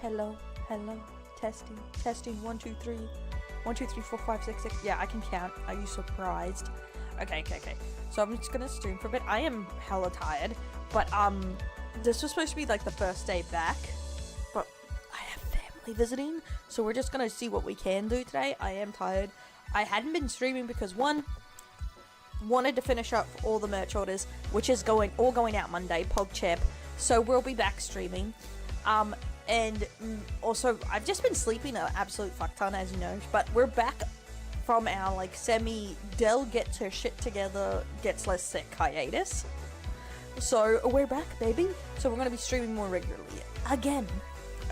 Hello, hello, testing, testing, 1, 2, 3, 1, 2, 3, 4, 5, 6, 6. Yeah, I can count. Are you surprised? Okay. So I'm just gonna stream for a bit. I am hella tired, but this was supposed to be like the first day back, but I have family visiting, so we're just gonna see what we can do today. I am tired. I hadn't been streaming because wanted to finish up all the merch orders, which is all going out Monday, PogChamp. So we'll be back streaming. And also I've just been sleeping an absolute fuck ton, as you know, but we're back from our like Del gets her shit together, gets less sick hiatus. So we're back, baby. So we're gonna be streaming more regularly again.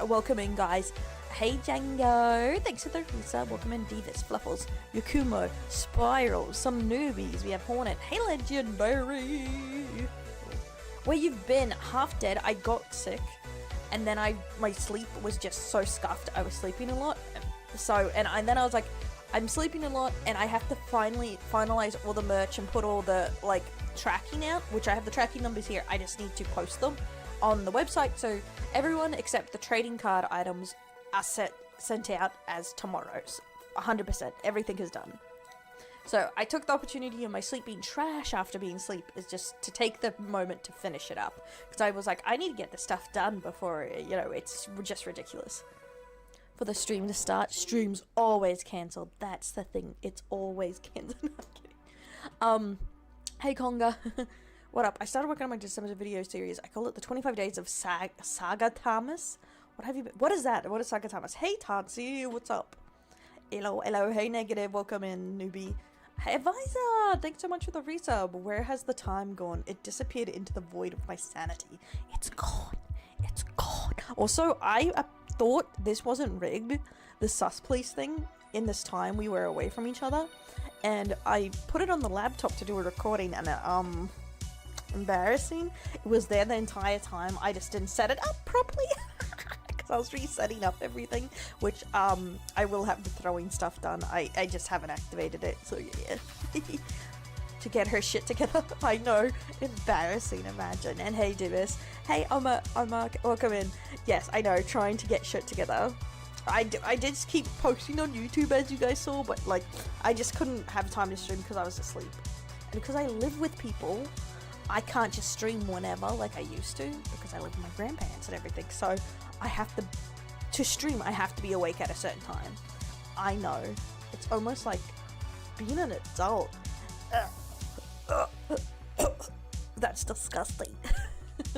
Welcome in, guys. Hey Django, thanks for the resub. Welcome in, Divas, Fluffles, Yakumo, Spiral, some newbies. We have Hornet. Hey Legendary. Where you've been? Half dead. I got sick, and then my sleep was just so scuffed. I was sleeping a lot. So and then I was like, I'm sleeping a lot, and I have to finalize all the merch and put all the like tracking out, which I have the tracking numbers here. I just need to post them on the website, so everyone except the trading card items are sent out as tomorrow's. 100%. Everything is done. So I took the opportunity of my sleep being trash after being asleep is just to take the moment to finish it up, because I was like, I need to get the stuff done before, you know, it's just ridiculous. For the stream to start, streams always cancelled. That's the thing. It's always cancelled. I'm kidding. Hey Conga. What up? I started working on my December video series. I call it the 25 Days of Saga Thomas. What have you been? What is that? What is Saga Thomas? Hey Tatsy, what's up? Hello. Hey Negative, welcome in, newbie. Hey Visor, thanks so much for the resub. Where has the time gone? It disappeared into the void of my sanity. It's gone. It's gone. Also, I thought this wasn't rigged, the sus police thing, in this time we were away from each other, and I put it on the laptop to do a recording, and embarrassing, it was there the entire time. I just didn't set it up properly because I was resetting up everything, which I will have the throwing stuff done. I just haven't activated it, so yeah. To get her shit together. I know, embarrassing, imagine. And hey Divis, hey Omar, welcome in. Yes, I know, trying to get shit together. I did keep posting on YouTube, as you guys saw, but like I just couldn't have time to stream because I was asleep, and because I live with people, I can't just stream whenever like I used to, because I live with my grandparents and everything. So I have to stream, I have to be awake at a certain time. I know, it's almost like being an adult. That's disgusting.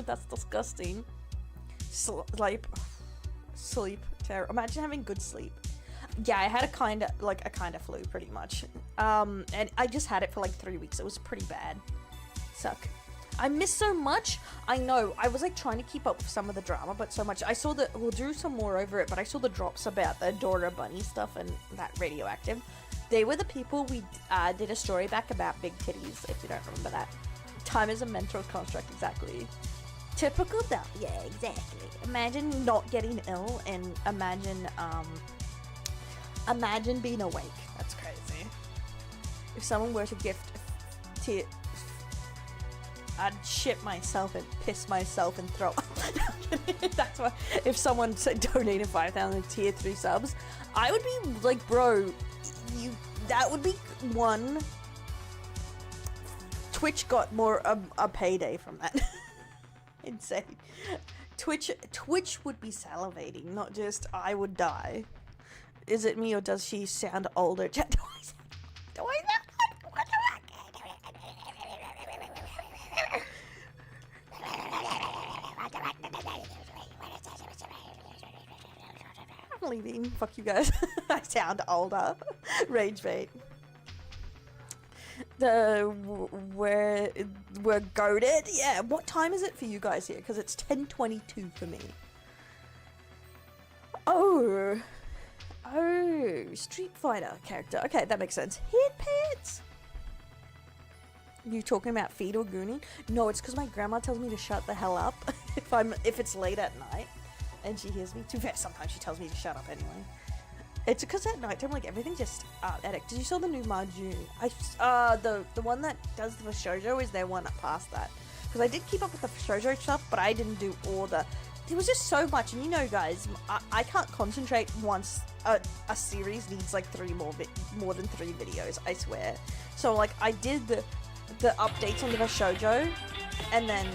That's disgusting. Sleep. Terrible. Imagine having good sleep. Yeah, I had a kind of flu, pretty much. And I just had it for like 3 weeks. It was pretty bad. Suck. I miss so much. I know. I was like trying to keep up with some of the drama, but so much. I saw that we'll do some more over it, but I saw the drops about the Dora Bunny stuff and that Radioactive. They were the people we did a story back about big titties, if you don't remember that. Time is a mental construct, exactly. Typical though, yeah, exactly. Imagine not getting ill, and imagine being awake. That's crazy. If someone were to gift I'd shit myself and piss myself and throw up. That's why, if someone donated 5,000 tier 3 subs, I would be like, bro, that would be one. Twitch got more a payday from that. Insane. Twitch would be salivating, not just I would die. Is it me or does she sound older? Do I sound? I'm leaving. Fuck you guys. I sound older. Rage bait. We're goated. Yeah, what time is it for you guys here? Because it's 10:22 for me. Oh, Street Fighter character. Okay, that makes sense. Head pants. You talking about feet or gooning? No, it's because my grandma tells me to shut the hell up if it's late at night and she hears me. To be fair, sometimes she tells me to shut up anyway. It's because at night time, like, everything just addict. Did you saw the new Marjun? The one that does the shoujo, is there one past that? Because I did keep up with the shoujo stuff, but I didn't do all the there was just so much, and you know, guys, I can't concentrate once a series needs like more than 3 videos, I swear. So like I did the updates on the shoujo, and then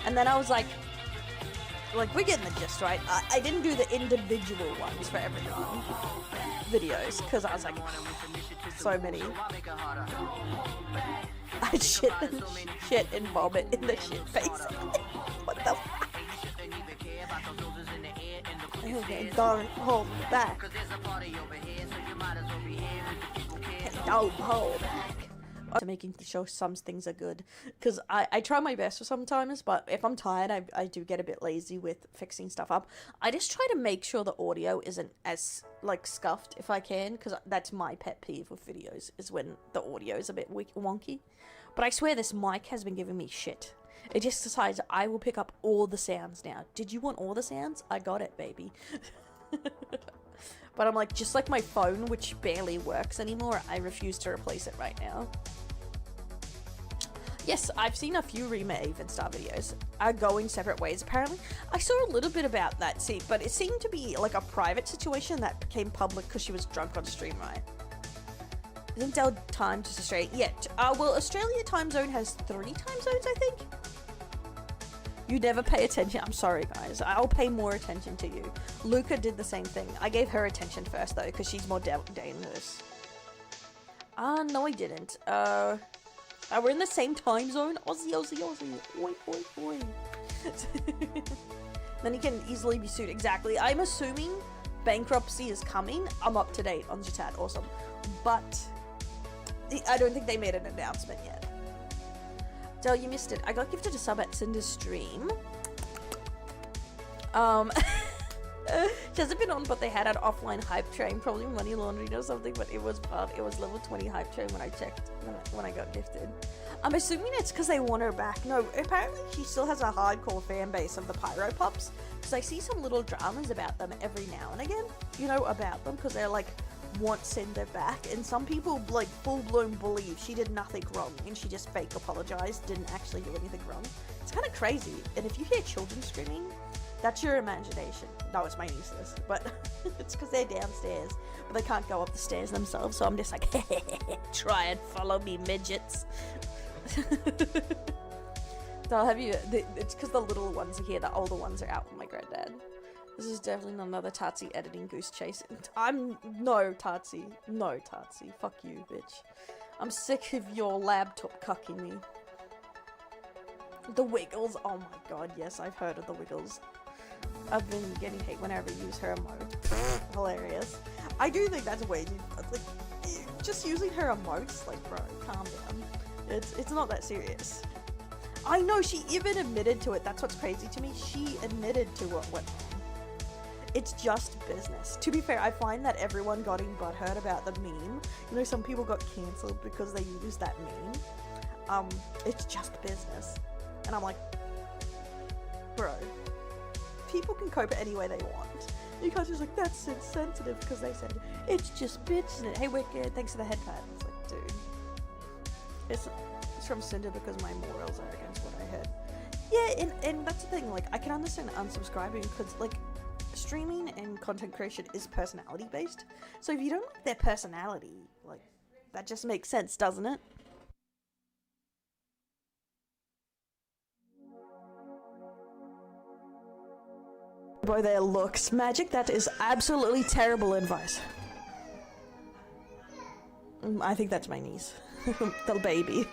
and then I was like we're getting the gist, right? I didn't do the individual ones for everyone videos because I was like, so many. I shit and vomit in the shit face. What the fuck? Okay, don't hold back. Don't hold back. To making sure some things are good, because I try my best sometimes, but if I'm tired, I do get a bit lazy with fixing stuff up. I just try to make sure the audio isn't as like scuffed if I can, because that's my pet peeve with videos, is when the audio is a bit wonky. But I swear this mic has been giving me shit. It just decides I will pick up all the sounds now. Did you want all the sounds? I got it, baby. But I'm like, just like my phone, which barely works anymore, I refuse to replace it right now. Yes, I've seen a few Rima Avenstar videos are going separate ways, apparently. I saw a little bit about that, see, but it seemed to be like a private situation that became public because she was drunk on stream, right? Isn't Dell time to Australia? Yeah, well, Australia time zone has 3 time zones, I think. You never pay attention. I'm sorry, guys. I'll pay more attention to you. Luca did the same thing. I gave her attention first, though, because she's more dangerous. No, I didn't. We're in the same time zone. Aussie. Oi, oi, oi. Then he can easily be sued. Exactly. I'm assuming bankruptcy is coming. I'm up to date on Jatat. Awesome. But I don't think they made an announcement yet. Del, you missed it. I got gifted a sub at Cinder's stream. She hasn't been on, but they had an offline hype train, probably money laundering or something, but it was fun. It was level 20 hype train when I checked, when I got gifted. I'm assuming it's because they want her back. No, apparently she still has a hardcore fan base of the Pyro Pups, because I see some little dramas about them every now and again, you know, about them, because they're like, want Cinder back, and some people like full-blown believe she did nothing wrong and she just fake apologized, didn't actually do anything wrong. It's kind of crazy, and if you hear children screaming, that's your imagination. No, it's my nieces, but it's because they're downstairs, but they can't go up the stairs themselves, so I'm just like, try and follow me, midgets. They'll have you, it's because the little ones are here, the older ones are out with my granddad. This is definitely not another Tartsy editing Goose Chase. No, Tartsy. No, Tartsy. Fuck you, bitch. I'm sick of your laptop cucking me. The Wiggles. Oh my god, yes, I've heard of the Wiggles. I've been getting hate whenever I use her emote. Hilarious. I do think that's way too, like, just using her emotes, like, bro, calm down. It's not that serious. I know, she even admitted to it. That's what's crazy to me. She admitted to what went on. It's just business. To be fair, I find that everyone got butthurt about the meme. You know, some people got cancelled because they used that meme. It's just business. And I'm like, bro, people can cope any way they want. You guys are just like, that's insensitive because they said, it's just business. Hey, Wicked, thanks for the head pat. It's like, dude. It's from Cinder because my morals are against what I heard. Yeah, and that's the thing, like, I can understand unsubscribing because, like, streaming and content creation is personality based, so if you don't like their personality, like, that just makes sense, doesn't it? Boy, their looks. Magic, that is absolutely terrible advice. I think that's my niece. The baby.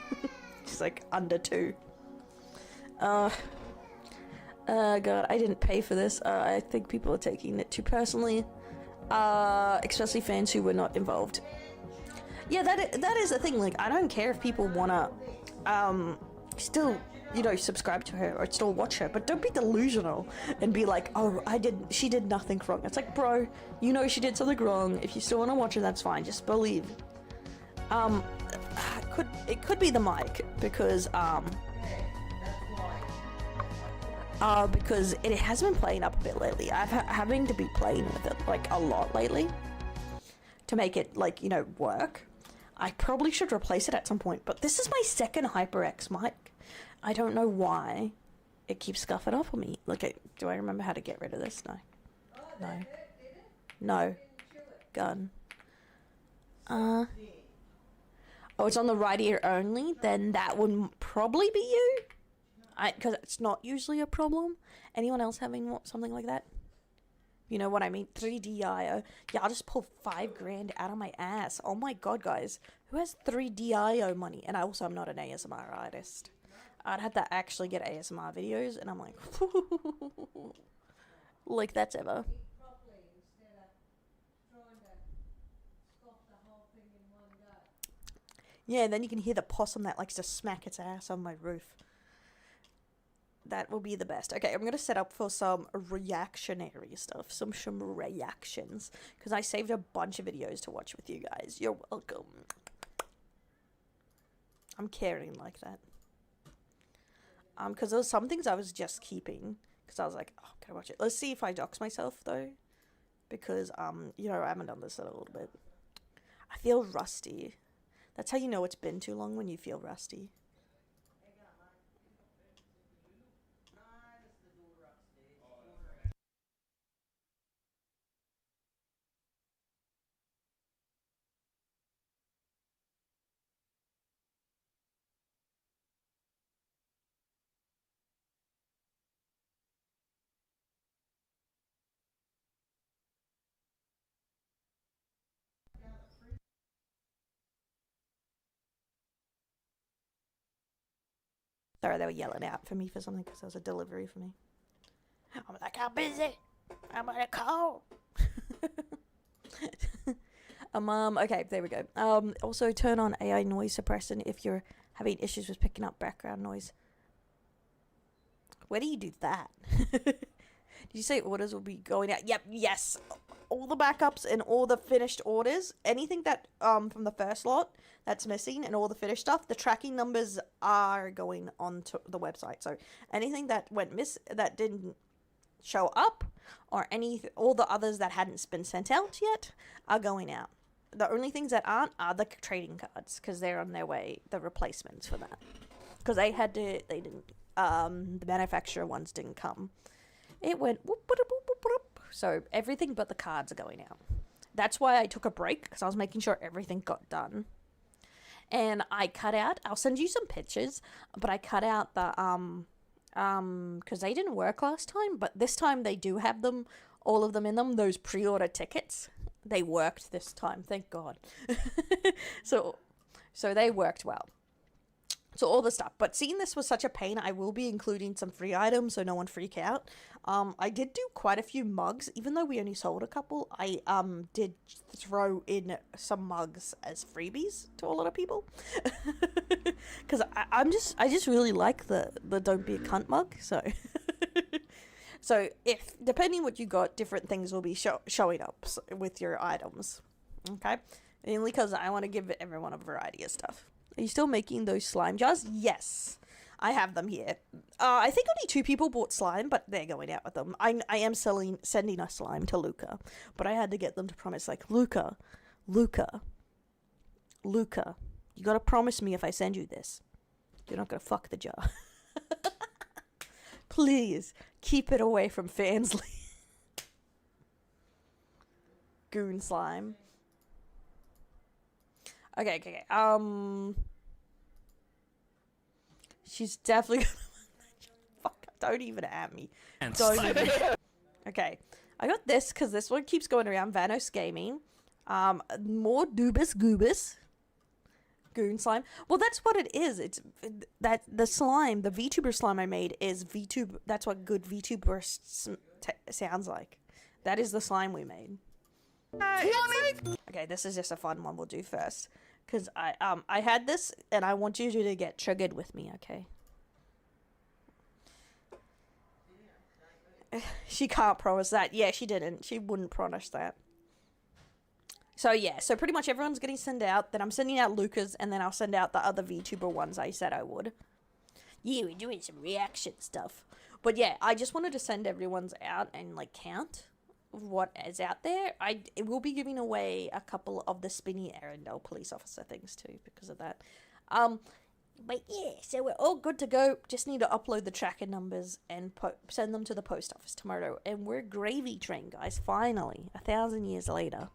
She's like under 2. God, I didn't pay for this. I think people are taking it too personally, especially fans who were not involved. Yeah, that is the thing. Like, I don't care if people wanna, still, you know, subscribe to her or still watch her, but don't be delusional and be like, oh, she did nothing wrong. It's like, bro, you know she did something wrong. If you still wanna watch her, that's fine. Just believe. It could be the mic because it has been playing up a bit lately. I've having to be playing with it like a lot lately to make it, like, you know, work. I probably should replace it at some point, but this is my second HyperX mic. I don't know why. It keeps scuffing off on me. Look at. Do I remember how to get rid of this? No. No. No. Gun. Oh, it's on the right ear only? Then that would probably be you. Because it's not usually a problem. Anyone else having something like that? You know what I mean? 3DIO. Yeah, I'll just pull $5,000 out of my ass. Oh my god, guys. Who has 3DIO money? And I also am not an ASMR artist. I'd have to actually get ASMR videos, and I'm like, like that's ever. Yeah, and then you can hear the possum that likes to smack its ass on my roof. That will be the best. Okay, I'm going to set up for some reactionary stuff. Some reactions. Because I saved a bunch of videos to watch with you guys. You're welcome. I'm caring like that. Because there was some things I was just keeping. Because I was like, oh, can I watch it? Let's see if I dox myself, though. Because, you know, I haven't done this in a little bit. I feel rusty. That's how you know it's been too long, when you feel rusty. Sorry, they were yelling out for me for something because there was a delivery for me. I'm like, I'm busy. I'm on a call. Okay, there we go. Also turn on AI noise suppression if you're having issues with picking up background noise. Where do you do that? Did you say orders will be going out? Yep, yes. All the backups and all the finished orders, anything that from the first lot that's missing, and all the finished stuff, the tracking numbers are going onto the website. So anything that that didn't show up, or all the others that hadn't been sent out yet are going out. The only things that aren't are the trading cards, because they're on their way, the replacements for that. Because they didn't, the manufacturer ones didn't come. It went whoop, whoop, whoop, whoop, whoop. So everything but the cards are going out. That's why I took a break, because I was making sure everything got done. And I cut out, I'll send you some pictures, but I cut out the, because they didn't work last time, but this time they do have them, all of them in them, those pre-order tickets. They worked this time, thank God. So they worked well. So all the stuff. But seeing this was such a pain, I will be including some free items so no one freak out. I did do quite a few mugs, even though we only sold a couple. I did throw in some mugs as freebies to a lot of people. Because I just really like the don't be a cunt mug. So so if depending what you got, different things will be showing up with your items. Okay, mainly because I want to give everyone a variety of stuff. Are you still making those slime jars? Yes, I have them here. I think only 2 people bought slime, but they're going out with them. I am sending a slime to Luca, but I had to get them to promise, like, Luca, you gotta promise me if I send you this, you're not gonna fuck the jar. Please, keep it away from Fansly. Goon slime. Okay. She's definitely gonna... Fuck, don't even at me. Don't even... Okay, I got this, because this one keeps going around. Vanos Gaming. More Doobus Goobus. Goon slime. Well, that's what it is. It's that the slime, the VTuber slime I made is VTuber. That's what good VTuber sounds like. That is the slime we made. Okay, this is just a fun one we'll do first, because I had this and I want you to get triggered with me. Okay. She can't promise that. Yeah, she didn't. She wouldn't promise that. So yeah, so pretty much everyone's getting sent out. Then I'm sending out Luca's, and then I'll send out the other VTuber ones I said I would. Yeah, we're doing some reaction stuff. But yeah, I just wanted to send everyone's out and like count what is out there. It will be giving away a couple of the Spinny Arendelle police officer things too because of that. But yeah, so we're all good to go. Just need to upload the tracker numbers and send them to the post office tomorrow. And we're gravy train, guys. Finally, 1,000 years later.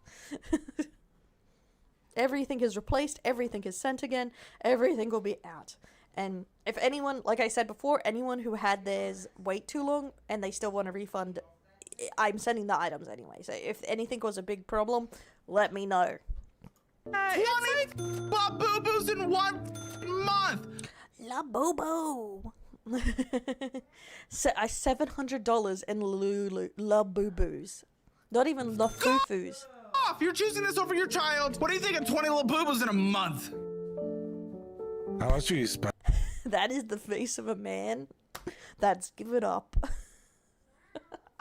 Everything is replaced. Everything is sent again. Everything will be out. And if anyone, like I said before, anyone who had theirs wait too long and they still want a refund, I'm sending the items anyway. So if anything was a big problem, let me know. 20 boo-boos in 1 month. La Bobo. $700 in La Boo-boos. Not even La Foo-foos. Off! You're choosing this over your child. What do you think of 20 little boo-boos in a month? How much do you spend? That is the face of a man that's given up.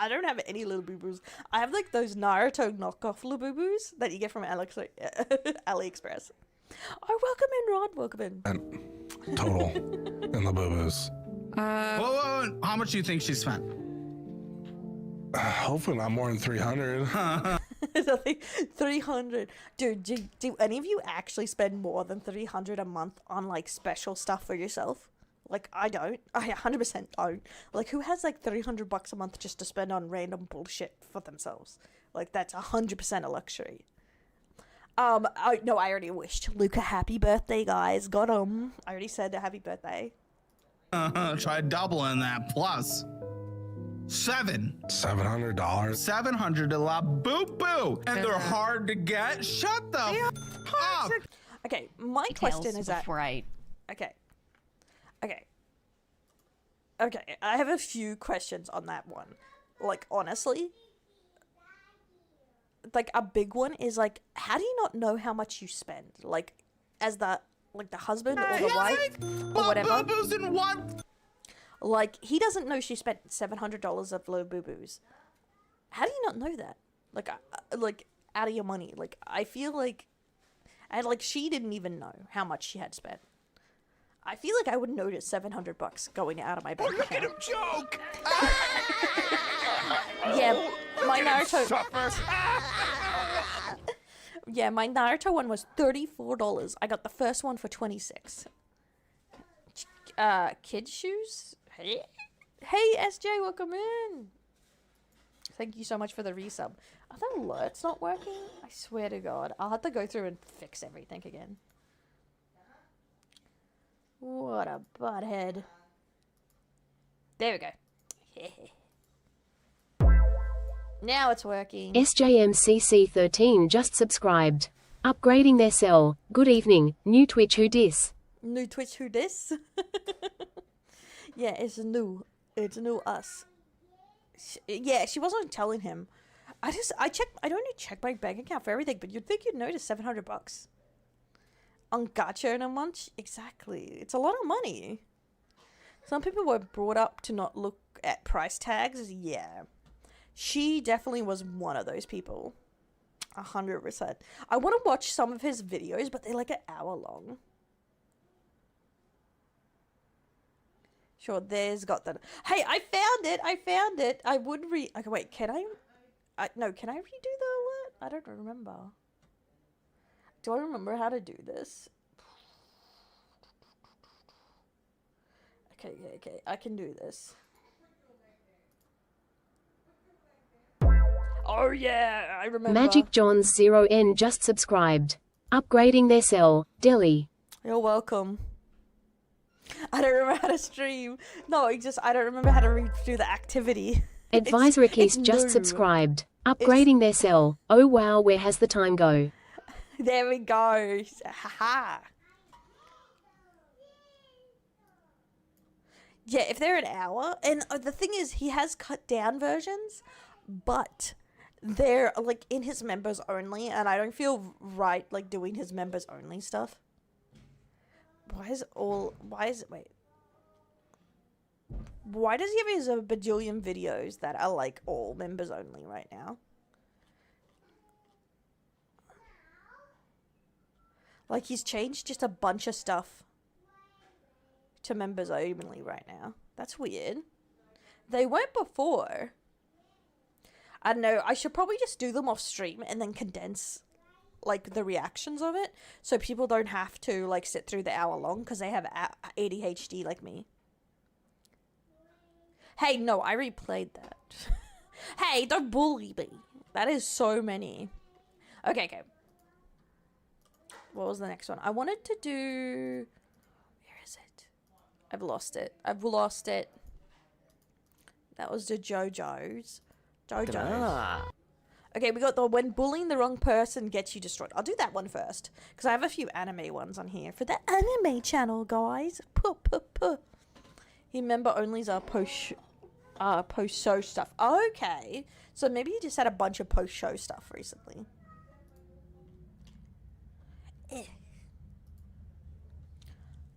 I don't have any little boo-boos. I have like those Naruto knockoff little boo-boos that you get from AliExpress. Oh, welcome in, Rod. Welcome in. And total in the boo-boos. Whoa, how much do you think she spent? Hopefully not more than 300. Something 300. Dude, do any of you actually spend more than 300 a month on like special stuff for yourself? Like, I don't. I 100% don't. Like, who has like $300 a month just to spend on random bullshit for themselves? Like, that's 100% a luxury. No, I already wished Luca happy birthday, guys. Got him. I already said a happy birthday. Try doubling that plus. $700. $700 to la boo-boo. And they're hard to get. Shut the f up. Okay, my question is that... Right. Okay. I have a few questions on that one. Like, honestly, like a big one is like, how do you not know how much you spend? Like, as the husband or the wife or whatever. Boo-boos in 1. Like, he doesn't know she spent $700 of low boo-boos. How do you not know that? Like, out of your money. Like, I feel like, she didn't even know how much she had spent. I feel like I would notice $700 going out of my bank account. Look at him joke! Yeah, my Naruto. Yeah, my Naruto one was $34. I got the first one for $26. Kids shoes. Hey, SJ, welcome in. Thank you so much for the resub. Are the alerts not working? I swear to God, I'll have to go through and fix everything again. What a butthead. There we go. Now it's working. SJMCC13 just subscribed. Upgrading their cell. Good evening, new Twitch who dis? New Twitch who dis? Yeah, it's new. It's new us. Yeah, she wasn't telling him. I don't check my bank account for everything, but you'd think you'd notice $700. On gacha in a month? Exactly. It's a lot of money. Some people were brought up to not look at price tags. Yeah. She definitely was one of those people. 100%. I want to watch some of his videos, but they're like an hour long. Sure, there's got the... Hey, I found it! I would Okay, wait, can no, can I redo the alert? I don't remember. Do I remember how to do this? Okay, I can do this. Oh yeah, I remember. Magic Johns 0N just subscribed. Upgrading their cell. Delhi. You're welcome. I don't remember how to stream. No, I don't remember how to do the activity. Advisor Keys just new. subscribed. Upgrading their cell. Oh wow, where has the time go? There we go. Haha. Yeah, if they're an hour, and the thing is, he has cut down versions, but they're like in his members only, and I don't feel right like doing his members only stuff. Why does he have his a bajillion videos that are like all members only right now? Like, he's changed just a bunch of stuff to members only right now. That's weird. They weren't before. I don't know. I should probably just do them off stream and then condense like the reactions of it, so people don't have to like sit through the hour long because they have ADHD like me. Hey, no, I replayed that. Hey, don't bully me. That is so many. Okay, okay. What was the next one? I wanted to do... Where is it? I've lost it. I've lost it. That was the JoJo's. JoJo's. Okay, we got the when bullying the wrong person gets you destroyed. I'll do that one first. Because I have a few anime ones on here. For the anime channel, guys. Puh, puh, puh. Here, member onlys are post-show stuff. Okay. So maybe you just had a bunch of post-show stuff recently.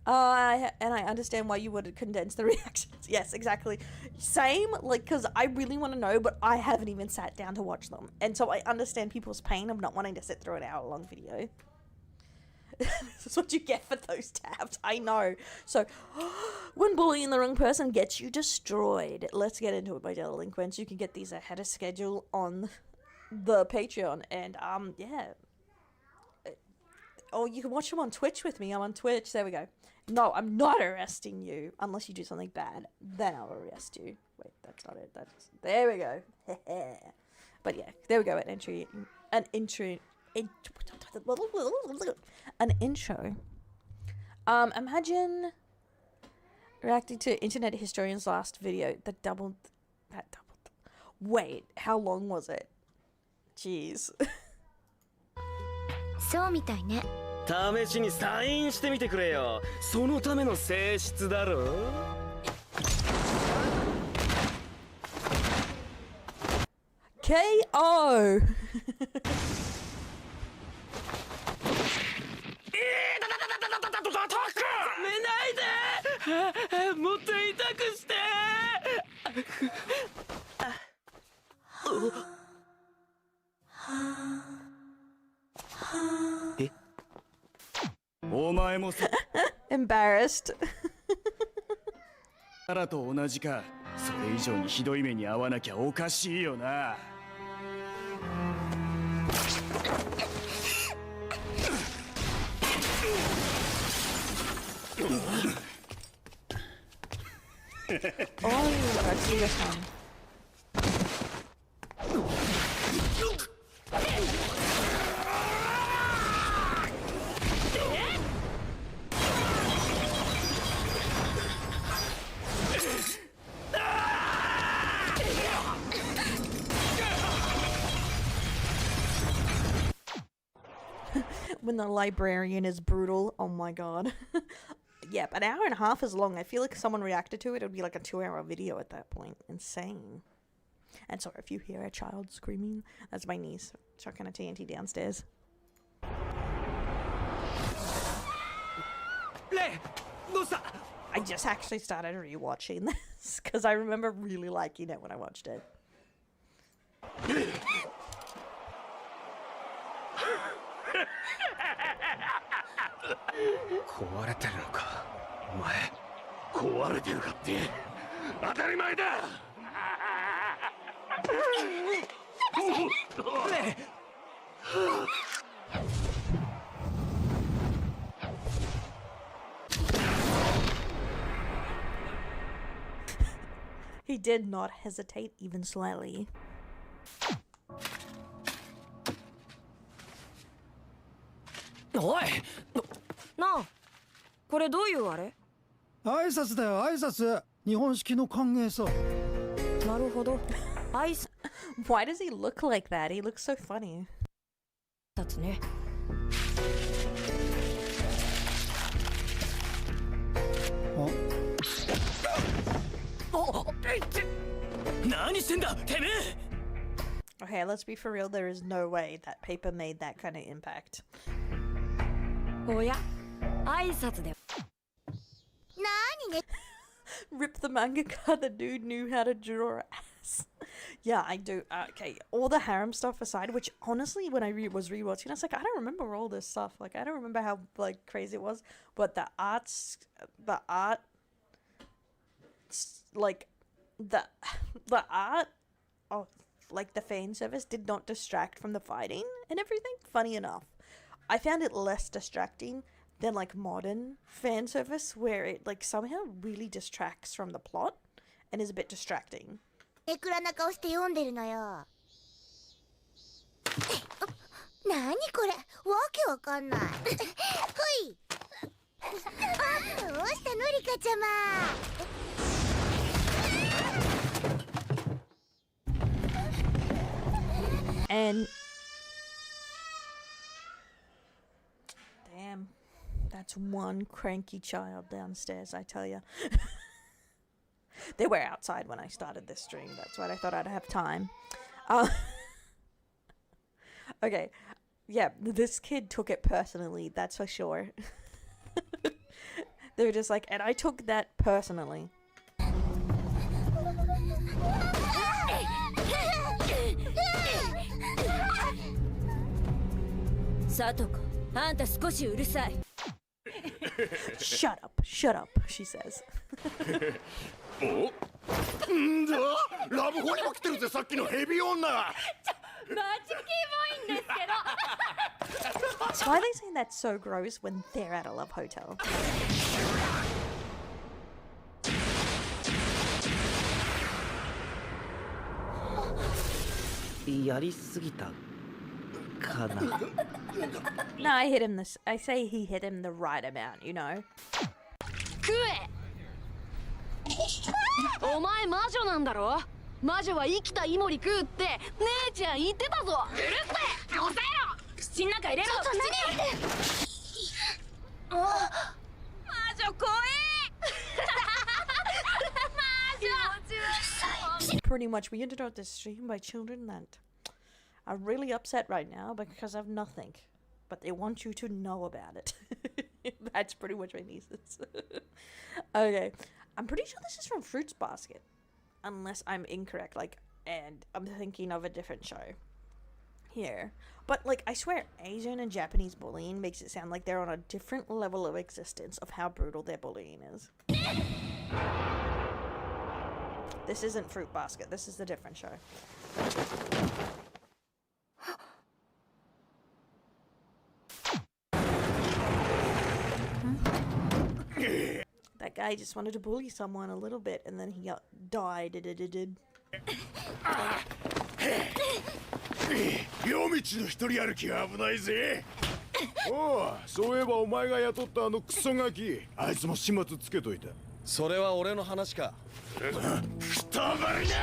And I understand why you would condense the reactions. Yes, exactly. Same, like, because I really want to know, but I haven't even sat down to watch them. And so I understand people's pain of not wanting to sit through an hour-long video. This is what you get for those tabs. I know. So, when bullying the wrong person gets you destroyed. Let's get into it, my delinquents. You can get these ahead of schedule on the Patreon. And, yeah. Oh, you can watch them on Twitch with me. I'm on Twitch. There we go. No, I'm not arresting you. Unless you do something bad. Then I'll arrest you. Wait, that's not it. That's... There we go. But yeah, there we go. An intro. Imagine reacting to Internet Historian's last video. That doubled. Wait, how long was it? Jeez. そうみたいね。試しにサインしてみてくれよ。そのための性質だろ。KO. Embarrassed. あらと同じか。それ以上にひどい目に遭わなきゃおかしいよな。Oh, I see this one. When the librarian is brutal, oh my god. Yep, an hour and a half is long. I feel like if someone reacted to it, it would be like a 2-hour video at that point. Insane. And sorry if you hear a child screaming. That's my niece chucking a TNT downstairs. I just actually started rewatching this because I remember really liking it when I watched it. He did not hesitate even slightly. おいなあこれどういうあれ挨拶だよ挨拶日本式の歓迎さなるほど挨 Why does he look like that? He looks so funny. 拶ね何してんだてめえ Okay, let's be for real. There is no way that paper made that kind of impact. おや挨拶で何ね Rip the mangaka, the dude knew how to draw ass. Yeah, I do. Okay, all the harem stuff aside, which honestly, when I was rewatching, I was like, I don't remember all this stuff. Like, I don't remember how like crazy it was. But the art, like the art. Oh, like the fan service did not distract from the fighting and everything. Funny enough, I found it less distracting than like modern fan service, where it like somehow really distracts from the plot and is a bit distracting. ネクラな顔して読んでるのよ。何これ、わけわかんない。ほい。あ、どうしたのリカちゃま。And damn, that's one cranky child downstairs, I tell ya. They were outside when I started this stream. That's why I thought I'd have time. Okay, yeah, this kid took it personally, that's for sure. They were just like, and I took that personally. さとこ、あんた少しうるさい。Shut up, she says. んだラブホにも来てるぜさっきのヘビ女。マジキモいんですけど。 So why are they saying that's so gross when they're at a love hotel? やりすぎたかな。 No, I hit him this. I say he hit him the right amount, you know. 食え。お前魔女なんだろ。魔女は生きたイモリ食うって姉ちゃん言ってたぞ。うるせえ。抑えろ。口ん中入れろ。口に。魔女怖え。Pretty much, we ended out this stream by children that are really upset right now because of nothing, but they want you to know about it. That's pretty much my nieces. Okay, I'm pretty sure this is from Fruits Basket, unless I'm incorrect. Like, and I'm thinking of a different show here. But like, I swear, Asian and Japanese bullying makes it sound like they're on a different level of existence of how brutal their bullying is. This isn't Fruit Basket. This is a different show. That guy just wanted to bully someone a little bit, and then he died. 夜道の一人歩きが危ないぜ。おう、そういえばお前が雇ったあのクソガキ、あいつも始末つけといた。それは俺の話か。くたばりな。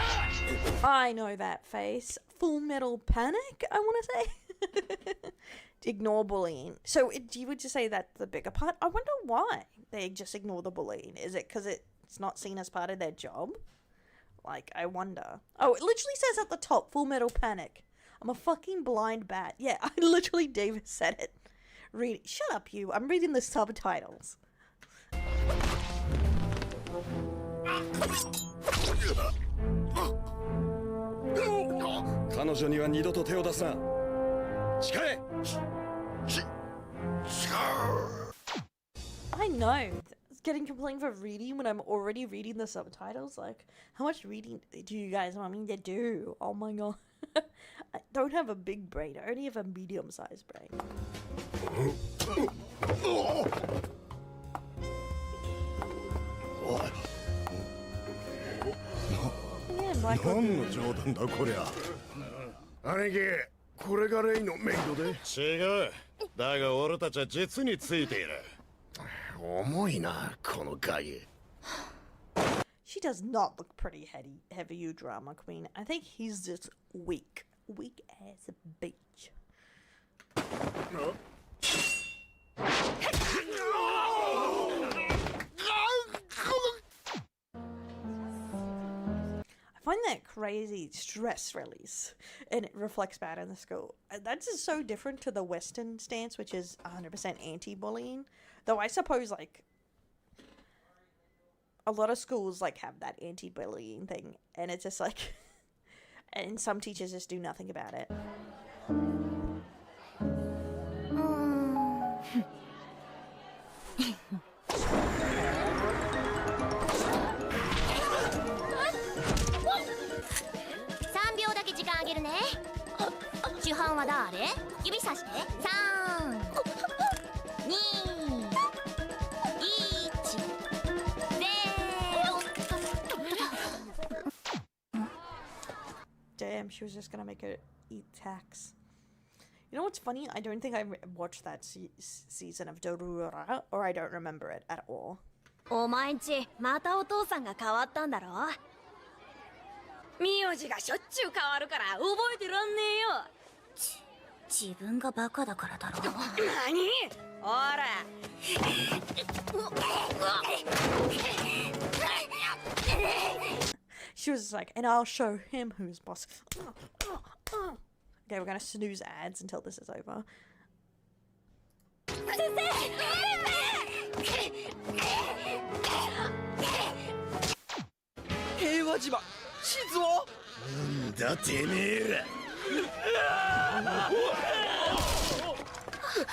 I know that face. Full Metal Panic, I want to say. Ignore bullying. So you would just say that's the bigger part? I wonder why they just ignore the bullying. Is it because it's not seen as part of their job? Like, I wonder. Oh, it literally says at the top, Full Metal Panic. I'm a fucking blind bat. Yeah, I literally, David said it. Shut up, you. I'm reading the subtitles. 彼女には二度と手を出すな。誓え。I know. Getting complained for reading when I'm already reading the subtitles. Like, how much reading do you guys want me to do? Oh my god. I don't have a big brain. I only have a medium-sized brain. Yeah, Black 何の冗談だこりゃ。兄貴、これがレイのメイドで。違う。だが俺たちは実についている。重いな、このガキ。 She does not look pretty heavy, you drama queen. I think he's just weak. Weak as a bitch. I find that crazy stress release, and it reflects bad in the school. That's just so different to the Western stance, which is 100% anti-bullying. Though I suppose, like, a lot of schools, like, have that anti-bullying thing, and it's just, like, and some teachers just do nothing about it. は誰？指さして。3、2、Damn, she was just gonna make her eat tax. You know what's funny? I don't think I watched that season of Dorura, or I don't remember it at all. お前んちまたお父さんが変わったんだろ。名字がしょっちゅう変わるから覚えてらんねえよ。自分がバカだからだろ。何？ほら。She was like, and I'll show him who's boss. Okay, we're gonna snooze ads until this is over.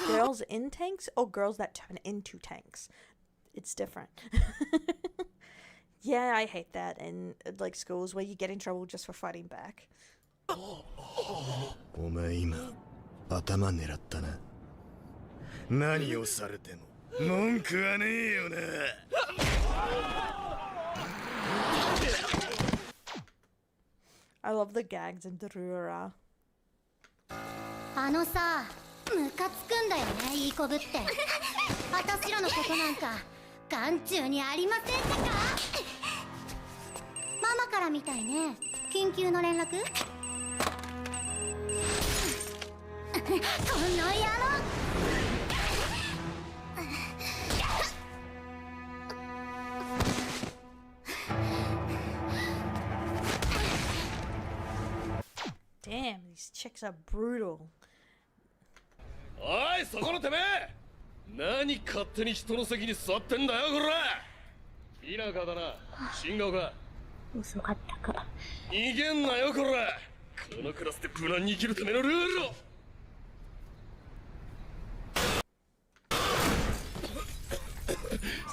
Girls in tanks or girls that turn into tanks? It's different. Yeah, I hate that in like schools where you get in trouble just for fighting back. お前今頭狙ったな。何をされても文句はねえよな。I love the gags in Dorura. あのさ、ムカつくんだよね、いい子ぶって。私らのことなんか眼中にありませんってか。ママからみたいね。緊急の連絡？この野郎。Damn, these chicks are brutal. おいそこのてめえ、何勝手に人の席に座ってんだよこら。田舎だな、新顔か。遅かったか。逃げんなよこら。このクラスで無難に生きるためのルールを。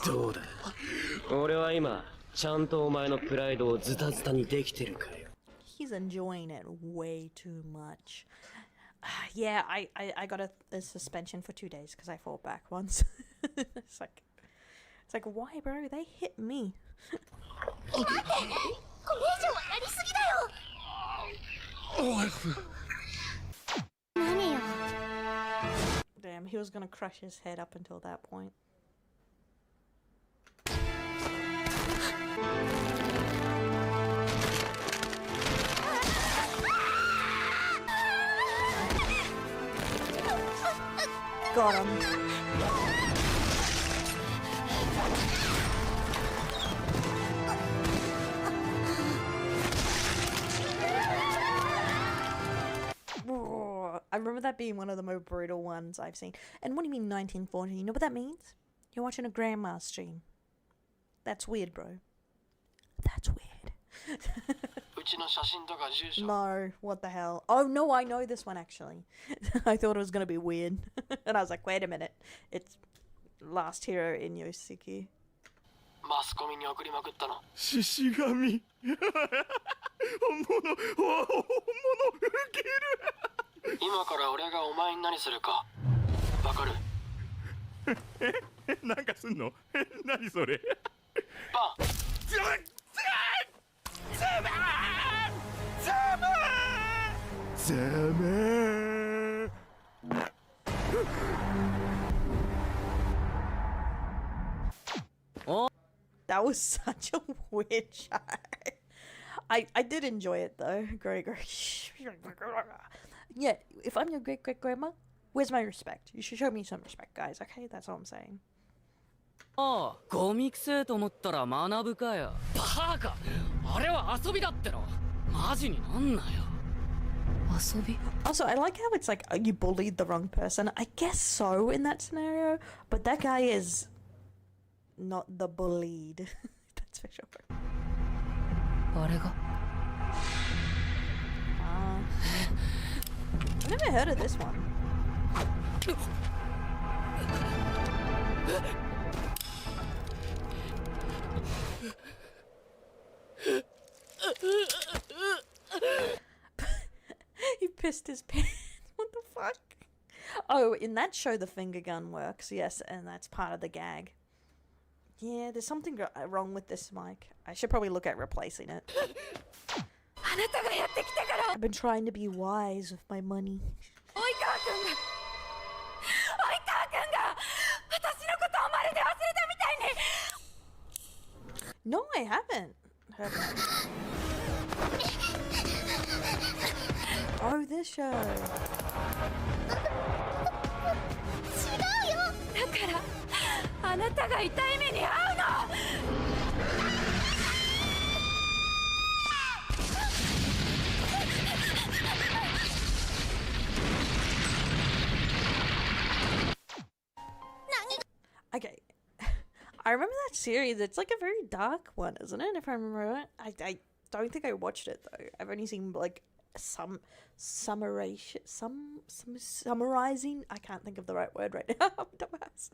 どうだ、俺は今ちゃんとお前のプライドをズタズタにできてるかよ。He's enjoying it way too much. Yeah, I got a suspension for 2 days because I fought back once. It's like, why, bro? They hit me. これ以上はやりすぎだよ。何よ。Damn, he was gonna crush his head up until that point. Got him. I remember that being one of the most brutal ones I've seen. And what do you mean 1940? You know what that means? You're watching a grandma stream. That's weird, bro. That's weird. No, what the hell? Oh no, I know this one actually. I thought it was gonna be weird. And I was like, wait a minute. It's Last Hero in Yoshiki. マスコミに送りまくったの。獅子神。本物ウケる。今から俺がお前に何するかわかる？なんかすんの？何それ？バン。ザマ。 That was such a weird shot. I did enjoy it though. Great. Yeah, if I'm your great grandma, where's my respect? You should show me some respect, guys. Okay, that's all I'm saying. ああ、ゴミくせえと思ったら学ぶかよ。バカ！あれは遊びだっての。マジになんなよ。遊び？ Also, I like how it's like you bullied the wrong person. I guess so in that scenario, but that guy is not the bullied. That's for sure. あれが？ I've never heard of this one. He pissed his pants. What fuck? Oh, in that show, the finger gun works, yes, and that's part of the gag. Yeah, there's something wrong with this mic. I should probably look at replacing it. I've been trying to be wise with my money. No, I haven't. Oh, this show. だからあなたが痛い目に遭うの。Okay. I remember that series. It's like a very dark one, isn't it? If I remember right. I don't think I watched it though. I've only seen like some summarizing. I can't think of the right word right now. Dumbass.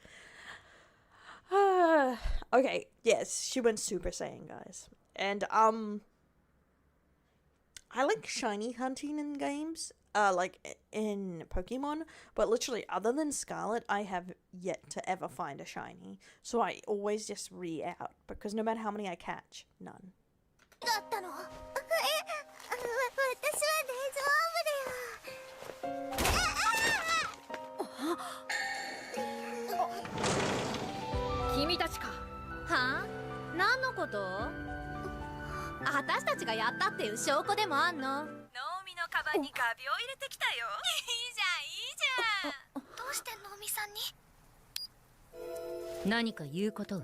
Okay, yes, she went Super Saiyan, guys. And I like shiny hunting in games, like in Pokemon, but literally other than Scarlet, I have yet to ever find a shiny. So I always just re-out, because no matter how many I catch, none. だったの？私は大丈夫だよ。君たちか。はあ？何のこと？私たちがやったっていう証拠でもあんの？ナオミのカバンに画鋲入れてきたよ。いいじゃん、いいじゃん。どうしてナオミさんに？何か言うことは？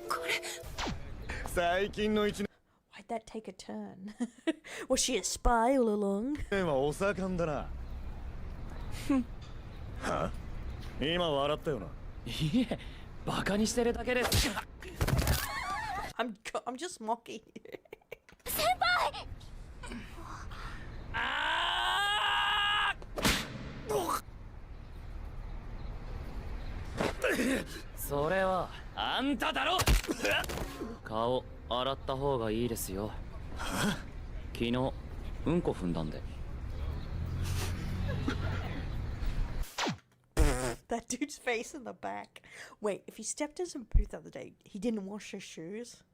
これ。最近の一年 Why'd that take a turn? Was she a spy all along? はお盛んだな。は？今笑ったよな。いえ、バカにしてるだけです。I'm just mocking you. 先輩。それはあんただろ。顔洗った方がいいですよ。昨日うんこ踏んだんで。That dude's face in the back. Wait, if he stepped in some booth the other day, he didn't wash his shoes?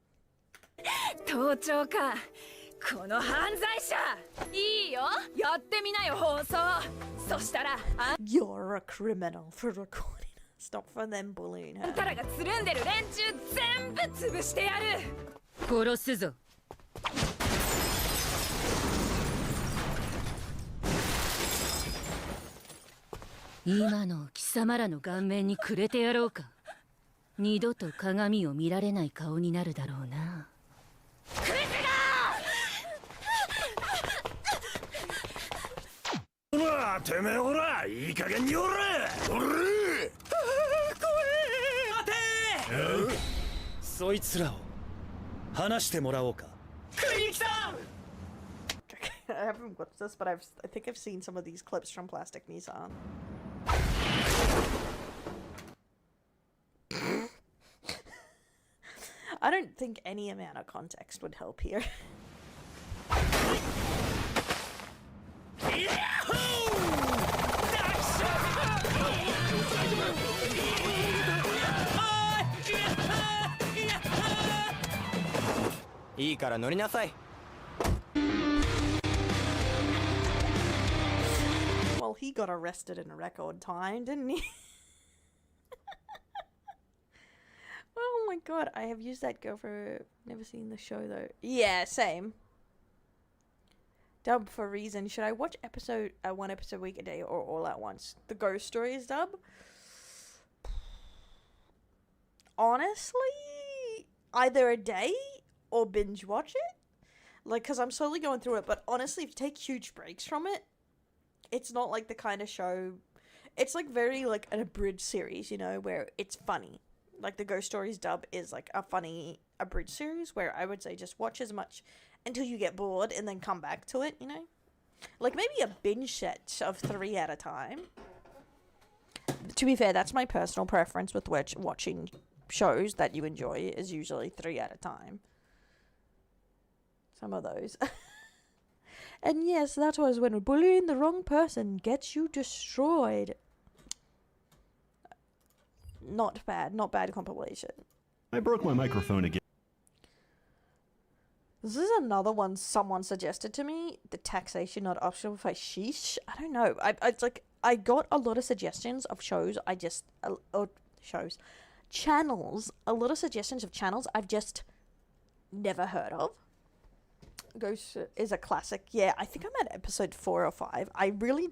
盗聴か。この犯罪者。いいよ、やってみなよ放送。そしたらYou're a criminal for recording. Stop for them bullying her. あんたらがつるんでる連中全部潰してやる。殺すぞ。今の貴様らの顔面にくれてやろうか。二度と鏡を見られない顔になるだろうな。クズほら、てめえほら、いい加減におれ。おれ。そいつらを話してもらおうか。クリキさん。I haven't watched this, but I think I've seen some of these clips from Plastic Nissan. I don't think any amount of context would help here. Well, he got arrested in a record time, didn't he? Oh my god, I have used that girl for... Never seen the show though. Yeah, same. Dub for reason. Should I watch one episode a week a day or all at once? The Ghost Stories dub? Honestly, either a day or binge watch it. Like, because I'm slowly going through it, but honestly, if you take huge breaks from it, it's not like the kind of show... It's like very like an abridged series, you know, where it's funny. Like the Ghost Stories dub is like a funny abridged series where I would say just watch as much until you get bored and then come back to it, you know? Like maybe a binge set of 3 at a time. To be fair, that's my personal preference with watching shows that you enjoy is usually 3 at a time. Some of those. And yes, that was when bullying the wrong person gets you destroyed. Not bad, not bad compilation. I broke my microphone again. This is another one someone suggested to me. The taxation not optional for sheesh. I don't know. It's like I got a lot of suggestions of shows. Channels. A lot of suggestions of channels I've just never heard of. Ghost is a classic. Yeah, I think I'm at episode 4 or 5. I really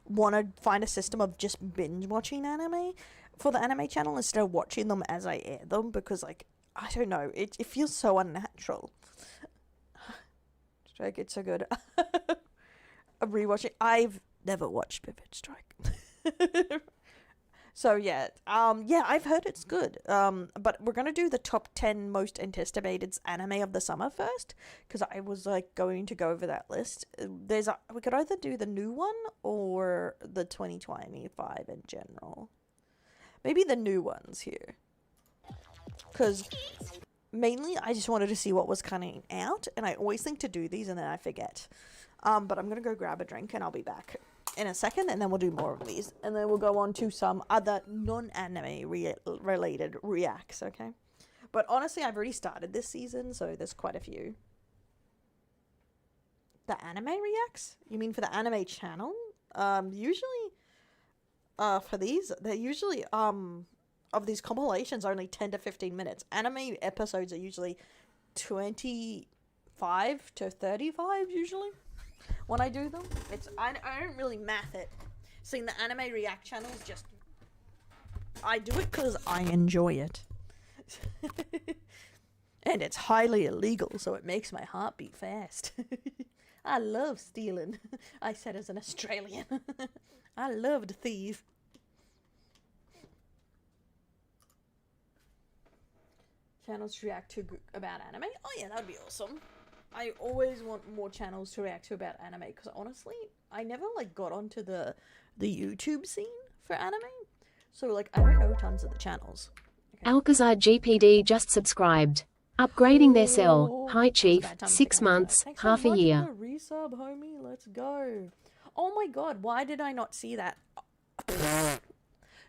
want to find a system of just binge watching anime for the anime channel instead of watching them as I air them, because like I don't know, it feels so unnatural. Strike, it's so good. I'm rewatching. I've never watched Vivid Strike. So yeah, I've heard it's good. But we're gonna do the top 10 most anticipated anime of the summer first, because I was like going to go over that list. We could either do the new one or the 2025 in general. Maybe the new ones here, because mainly I just wanted to see what was coming out, and I always think to do these and then I forget. But I'm gonna go grab a drink and I'll be back in a second, and then we'll do more of these, and then we'll go on to some other non-anime related reacts, okay? But honestly, I've already started this season, so there's quite a few. The anime reacts? You mean for the anime channel? Usually, for these, they're usually, of these compilations, only 10 to 15 minutes. Anime episodes are usually 25 to 35, usually. When I do them, I don't really math it. Seeing the anime react channels, just I do it because I enjoy it. And it's highly illegal, so it makes my heart beat fast. I love stealing. I said as an Australian. I love to thieve. Channels to react to about anime? Oh yeah, that would be awesome. I always want more channels to react to about anime, because honestly, I never like got onto the YouTube scene for anime, so like I don't know tons of the channels. Okay. Alcazar GPD just subscribed. Upgrading their cell. Hi Chief, 6 months, half a year. For the resub, homie. Let's go. Oh my god, why did I not see that?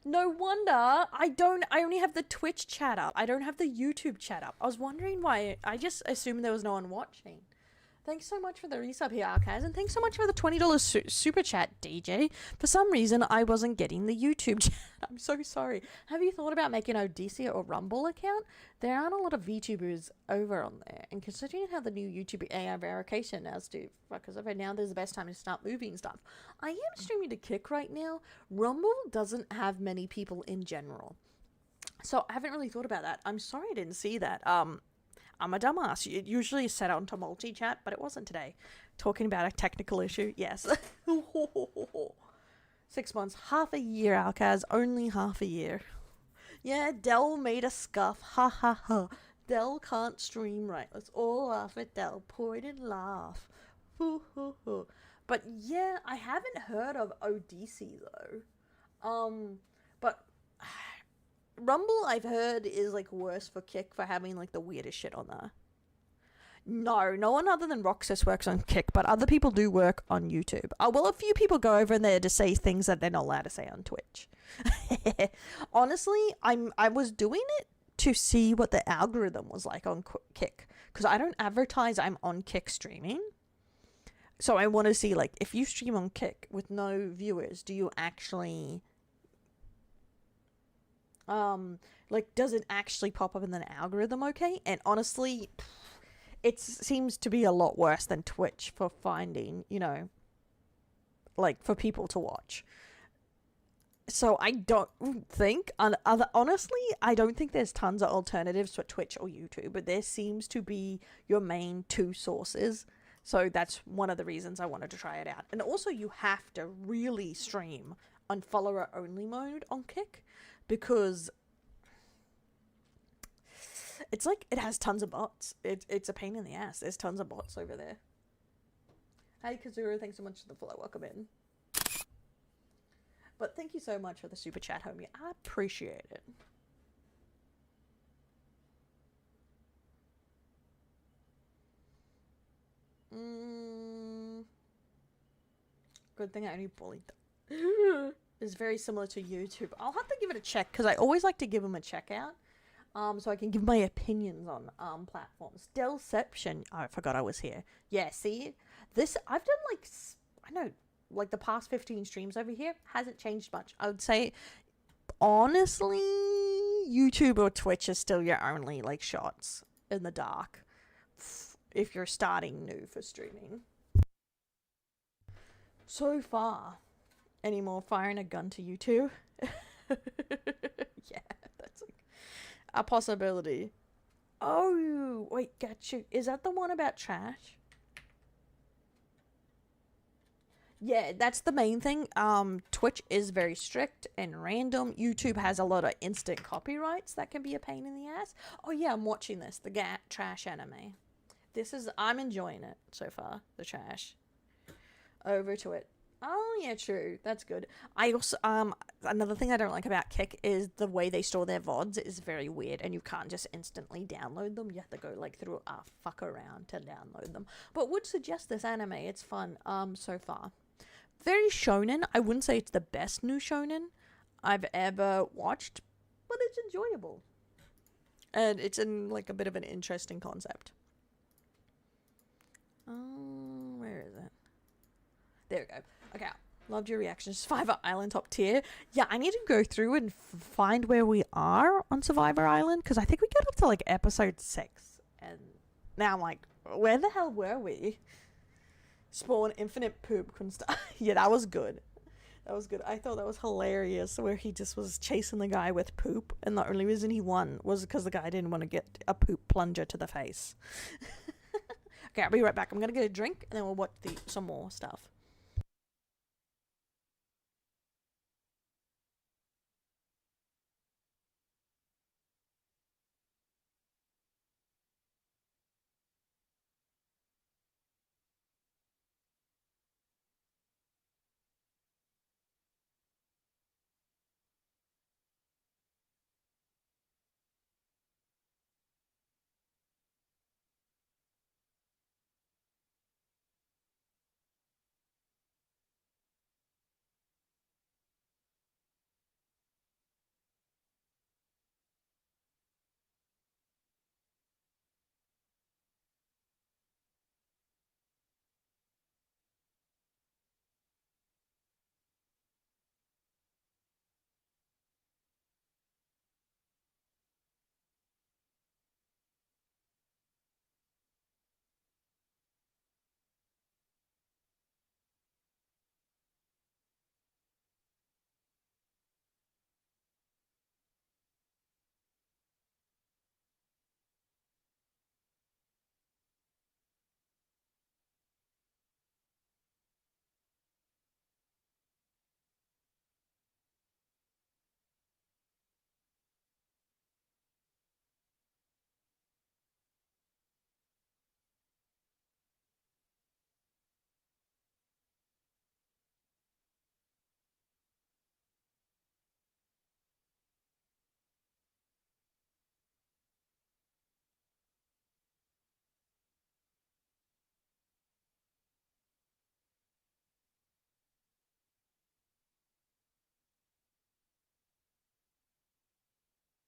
No wonder. I only have the Twitch chat up. I don't have the YouTube chat up. I was wondering why. I just assumed there was no one watching. Thanks so much for the resub here, Arcaz, and thanks so much for the $20 super chat, DJ. For some reason, I wasn't getting the YouTube chat. I'm so sorry. Have you thought about making an Odyssey or Rumble account? There aren't a lot of VTubers over on there, and considering how the new YouTube AI verification has to, because of it now, there's the best time to start moving stuff. I am streaming to Kick right now. Rumble doesn't have many people in general, so I haven't really thought about that. I'm sorry I didn't see that. I'm a dumbass. It usually is set onto multi-chat, but it wasn't today. Talking about a technical issue, yes. 6 months, half a year, Alcaz. Only half a year. Yeah, Dell made a scuff. Ha ha ha. Dell can't stream right. Let's all laugh at Dell. Point and laugh. Hoo hoo hoo. But yeah, I haven't heard of Odyssey though. But Rumble, I've heard, is like worse for Kick for having like the weirdest shit on there. No one other than Roxas works on Kick, but other people do work on YouTube. Well, a few people go over in there to say things that they're not allowed to say on Twitch. Honestly, I was doing it to see what the algorithm was like on Kick, because I don't advertise I'm on Kick streaming. So I want to see, like, if you stream on Kick with no viewers, do you actually... like, does it actually pop up in the algorithm okay? And honestly, it seems to be a lot worse than Twitch for finding, you know, like, for people to watch. So I don't think, honestly, I don't think there's tons of alternatives for Twitch or YouTube, but there seems to be your main two sources. So that's one of the reasons I wanted to try it out. And also, you have to really stream on follower-only mode on Kick, because it's like it has tons of bots. It's a pain in the ass. There's tons of bots over there. Hey Kazura, thanks so much for the follow. Welcome in. But thank you so much for the super chat, homie. I appreciate it. Good thing I only bullied them. It's very similar to YouTube. I'll have to give it a check because I always like to give them a check out. So I can give my opinions on platforms. Delception. Oh, I forgot I was here. Yeah, see? This, I've done like, I know, like the past 15 streams over here. Hasn't changed much. I would say, honestly, YouTube or Twitch is still your only, like, shots in the dark. If you're starting new for streaming. So far. Any more firing a gun to you two? Yeah, that's like a possibility. Oh, wait, got you. Is that the one about trash? Yeah, that's the main thing. Twitch is very strict and random. YouTube has a lot of instant copyrights that can be a pain in the ass. Oh yeah, I'm watching this, the trash anime. I'm enjoying it so far, the trash. Over to it. Oh yeah, true. That's good. I also another thing I don't like about Kick is the way they store their VODs is very weird, and you can't just instantly download them. You have to go like through a fuck around to download them. But would suggest this anime. It's fun. So far, very shonen. I wouldn't say it's the best new shonen I've ever watched, but it's enjoyable, and it's in like a bit of an interesting concept. Where is it? There we go. Okay, loved your reaction. Survivor Island top tier. Yeah, I need to go through and find where we are on Survivor Island, because I think we got up to like episode 6, and now I'm like, where the hell were we? Spawn infinite poop couldn't stop. Yeah, that was good. That was good. I thought that was hilarious, where he just was chasing the guy with poop, and the only reason he won was because the guy didn't want to get a poop plunger to the face. Okay, I'll be right back. I'm gonna get a drink, and then we'll watch some more stuff.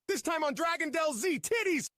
This time on Dragon Del Z, titties!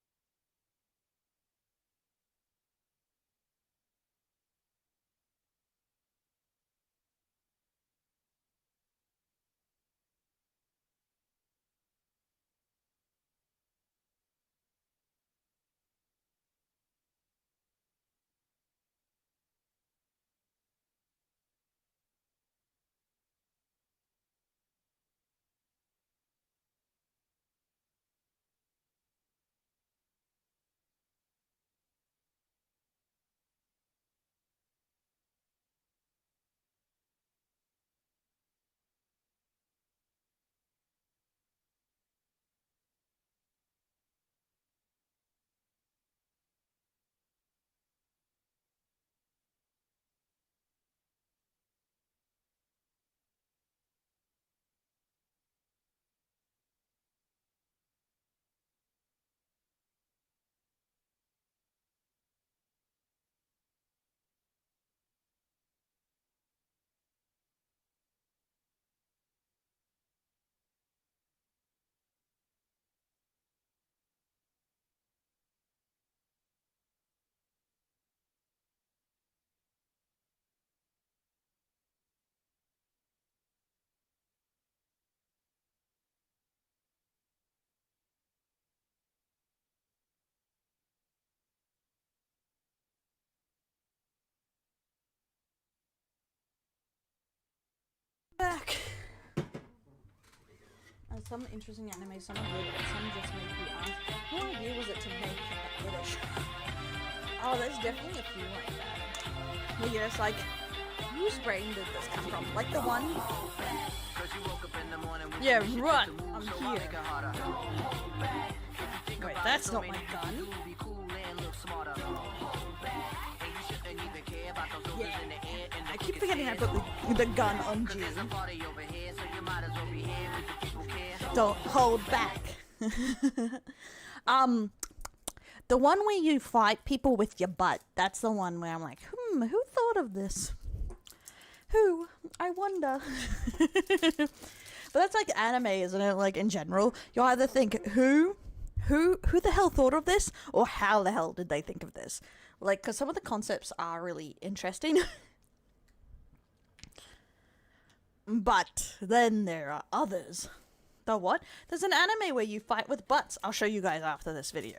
back. Some interesting anime, some are good, and some just make you ask, who idea was it to make British? Oh, there's definitely a few like that. Where you're just like, whose brain did this come from? Like the one... Yeah, run! I'm here. Wait, that's not my gun. Yeah. I keep forgetting I put the gun on G. Don't hold back. The one where you fight people with your butt, that's the one where I'm like, who thought of this? Who? I wonder. But that's like anime, isn't it? Like in general, you either think who the hell thought of this, or how the hell did they think of this? Like, because some of the concepts are really interesting. But then there are others. The what? There's an anime where you fight with butts. I'll show you guys after this video.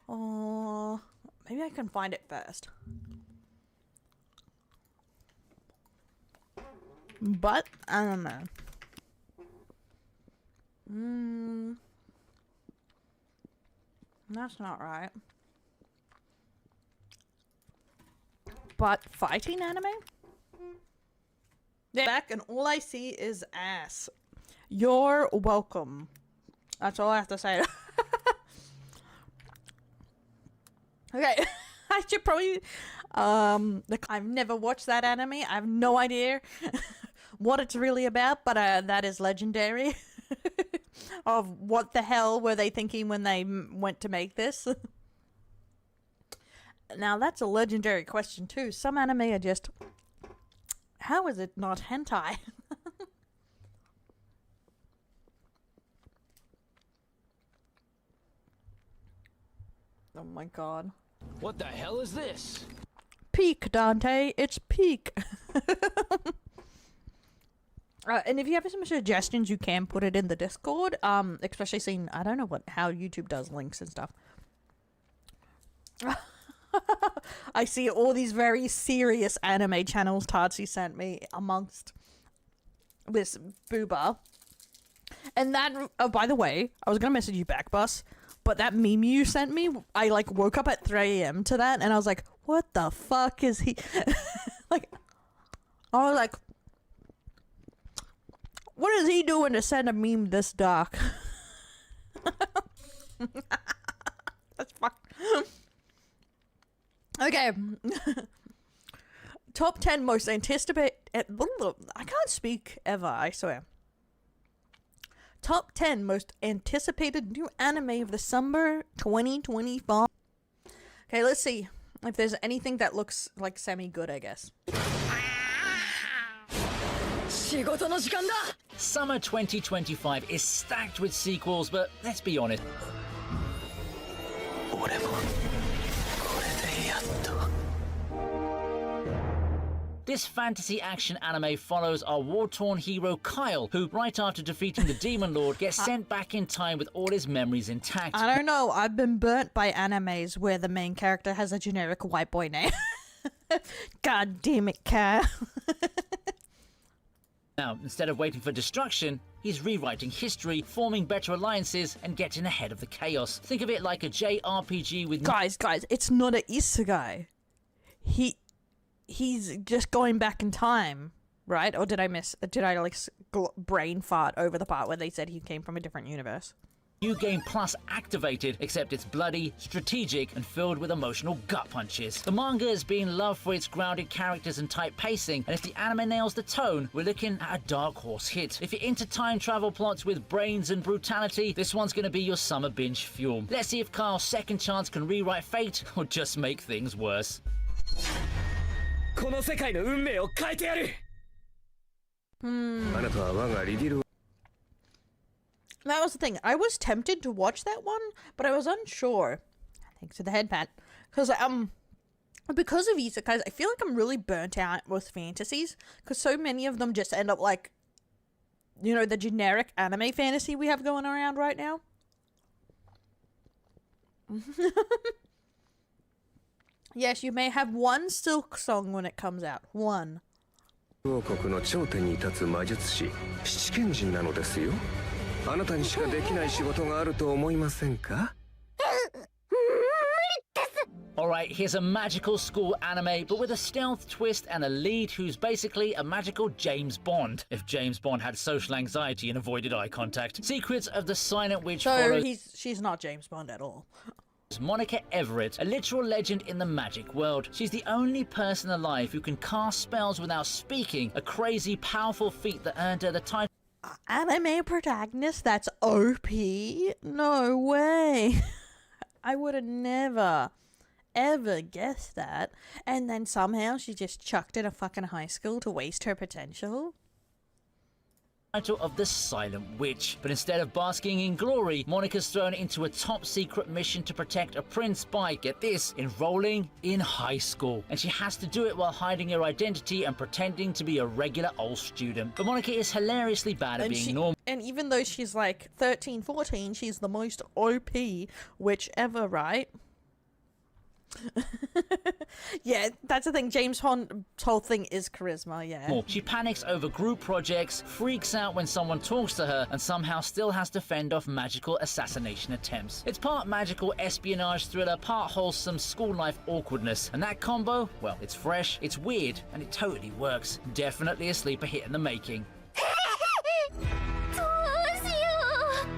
Oh, maybe I can find it first. But I don't know. That's not right. But fighting anime? Back and all I see is ass. You're welcome. That's all I have to say. Okay, I should probably I've never watched that anime. I have no idea what it's really about, but that is legendary. Of what the hell were they thinking when they went to make this? Now that's a legendary question too. Some anime are just, how is it not hentai? Oh my god. What the hell is this? Peak, Dante. It's peak. And if you have some suggestions, you can put it in the Discord. Especially seeing, I don't know how YouTube does links and stuff. I see all these very serious anime channels Tatsi sent me amongst this booba. And that, oh, by the way, I was gonna message you back, Bus, but that meme you sent me, I like woke up at 3 AM to that, and I was like, what the fuck is he? Like, I was like, what is he doing to send a meme this dark? That's fuck. Okay. Top 10 most anticipated. I can't speak ever, I swear. Top 10 most anticipated new anime of the summer 2025. Okay, let's see if there's anything that looks like semi-good, I guess. Summer 2025 is stacked with sequels, but let's be honest. This fantasy action anime follows our war-torn hero Kyle, who, right after defeating the Demon Lord, gets sent back in time with all his memories intact. I don't know, I've been burnt by animes where the main character has a generic white boy name. God damn it, Kyle. Now, instead of waiting for destruction, he's rewriting history, forming better alliances, and getting ahead of the chaos. Think of it like a JRPG with... Guys, it's not an isekai. He's just going back in time, right? Or did I brain fart over the part where they said he came from a different universe? New Game Plus activated, except it's bloody, strategic, and filled with emotional gut punches. The manga is being loved for its grounded characters and tight pacing, and if the anime nails the tone, we're looking at a dark horse hit. If you're into time travel plots with brains and brutality, this one's gonna be your summer binge fuel. Let's see if Kyle's second chance can rewrite fate, or just make things worse. That was the thing. I was tempted to watch that one, but I was unsure. Thanks to the head pat. Because of isekais, I feel like I'm really burnt out with fantasies. Because so many of them just end up like, you know, the generic anime fantasy we have going around right now. Yes, you may have one Silk song when it comes out. One. 王国の頂点に立つ魔術師七賢人なのですよ。あなたにしかできない仕事があると思いませんか？ Alright, here's a magical school anime, but with a stealth twist and a lead who's basically a magical James Bond, if James Bond had social anxiety and avoided eye contact. Secrets of the Silent Witch So she's not James Bond at all. Monica Everett, a literal legend in the magic world. She's the only person alive who can cast spells without speaking, a crazy, powerful feat that earned her the title. Anime protagonist that's OP? No way. I would have never, ever guessed that. And then somehow she just chucked in a fucking high school to waste her potential. Title of the Silent Witch, but instead of basking in glory, Monica's thrown into a top secret mission to protect a prince by, get this, enrolling in high school. And she has to do it while hiding her identity and pretending to be a regular old student. But Monica is hilariously bad at being normal. And even though she's like 13, 14, she's the most OP witch ever, right? Yeah, that's the thing. James Bond's whole thing is charisma, yeah. She panics over group projects, freaks out when someone talks to her, and somehow still has to fend off magical assassination attempts. It's part magical espionage thriller, part wholesome school life awkwardness, and that combo, well, it's fresh, it's weird, and it totally works. Definitely a sleeper hit in the making.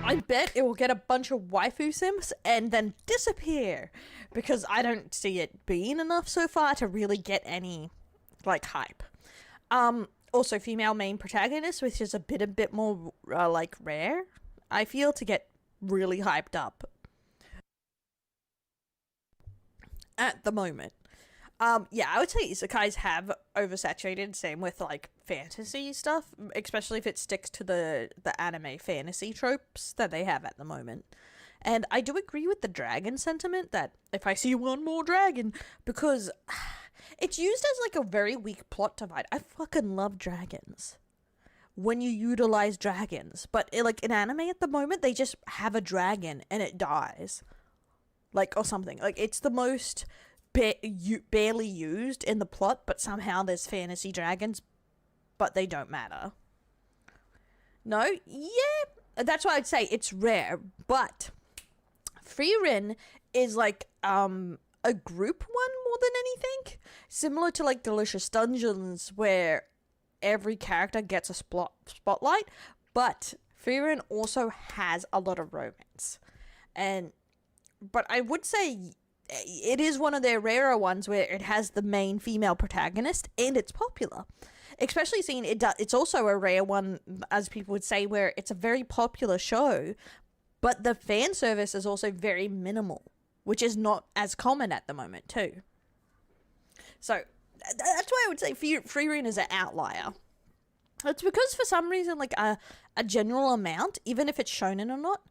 I bet it will get a bunch of waifu sims and then disappear, because I don't see it being enough so far to really get any, like, hype. Also female main protagonist, which is a bit more, like, rare, I feel, to get really hyped up at the moment. Yeah, I would say isekais have oversaturated, same with, like, fantasy stuff, especially if it sticks to the anime fantasy tropes that they have at the moment. And I do agree with the dragon sentiment that if I see one more dragon, because it's used as, like, a very weak plot divide. I fucking love dragons when you utilize dragons, but, like, in anime at the moment, they just have a dragon and it dies. Like, or something. Like, it's the most barely used in the plot, but somehow there's fantasy dragons, but they don't matter. No? Yeah, that's why I'd say it's rare, but Frieren is like a group one more than anything, similar to like Delicious Dungeons, where every character gets a spotlight, but Frieren also has a lot of romance. But I would say it is one of their rarer ones where it has the main female protagonist and it's popular. Especially seeing it's also a rare one, as people would say, where it's a very popular show, but the fan service is also very minimal, which is not as common at the moment too. So that's why I would say Frieren is an outlier. It's because for some reason, like a general amount, even if it's shonen or not,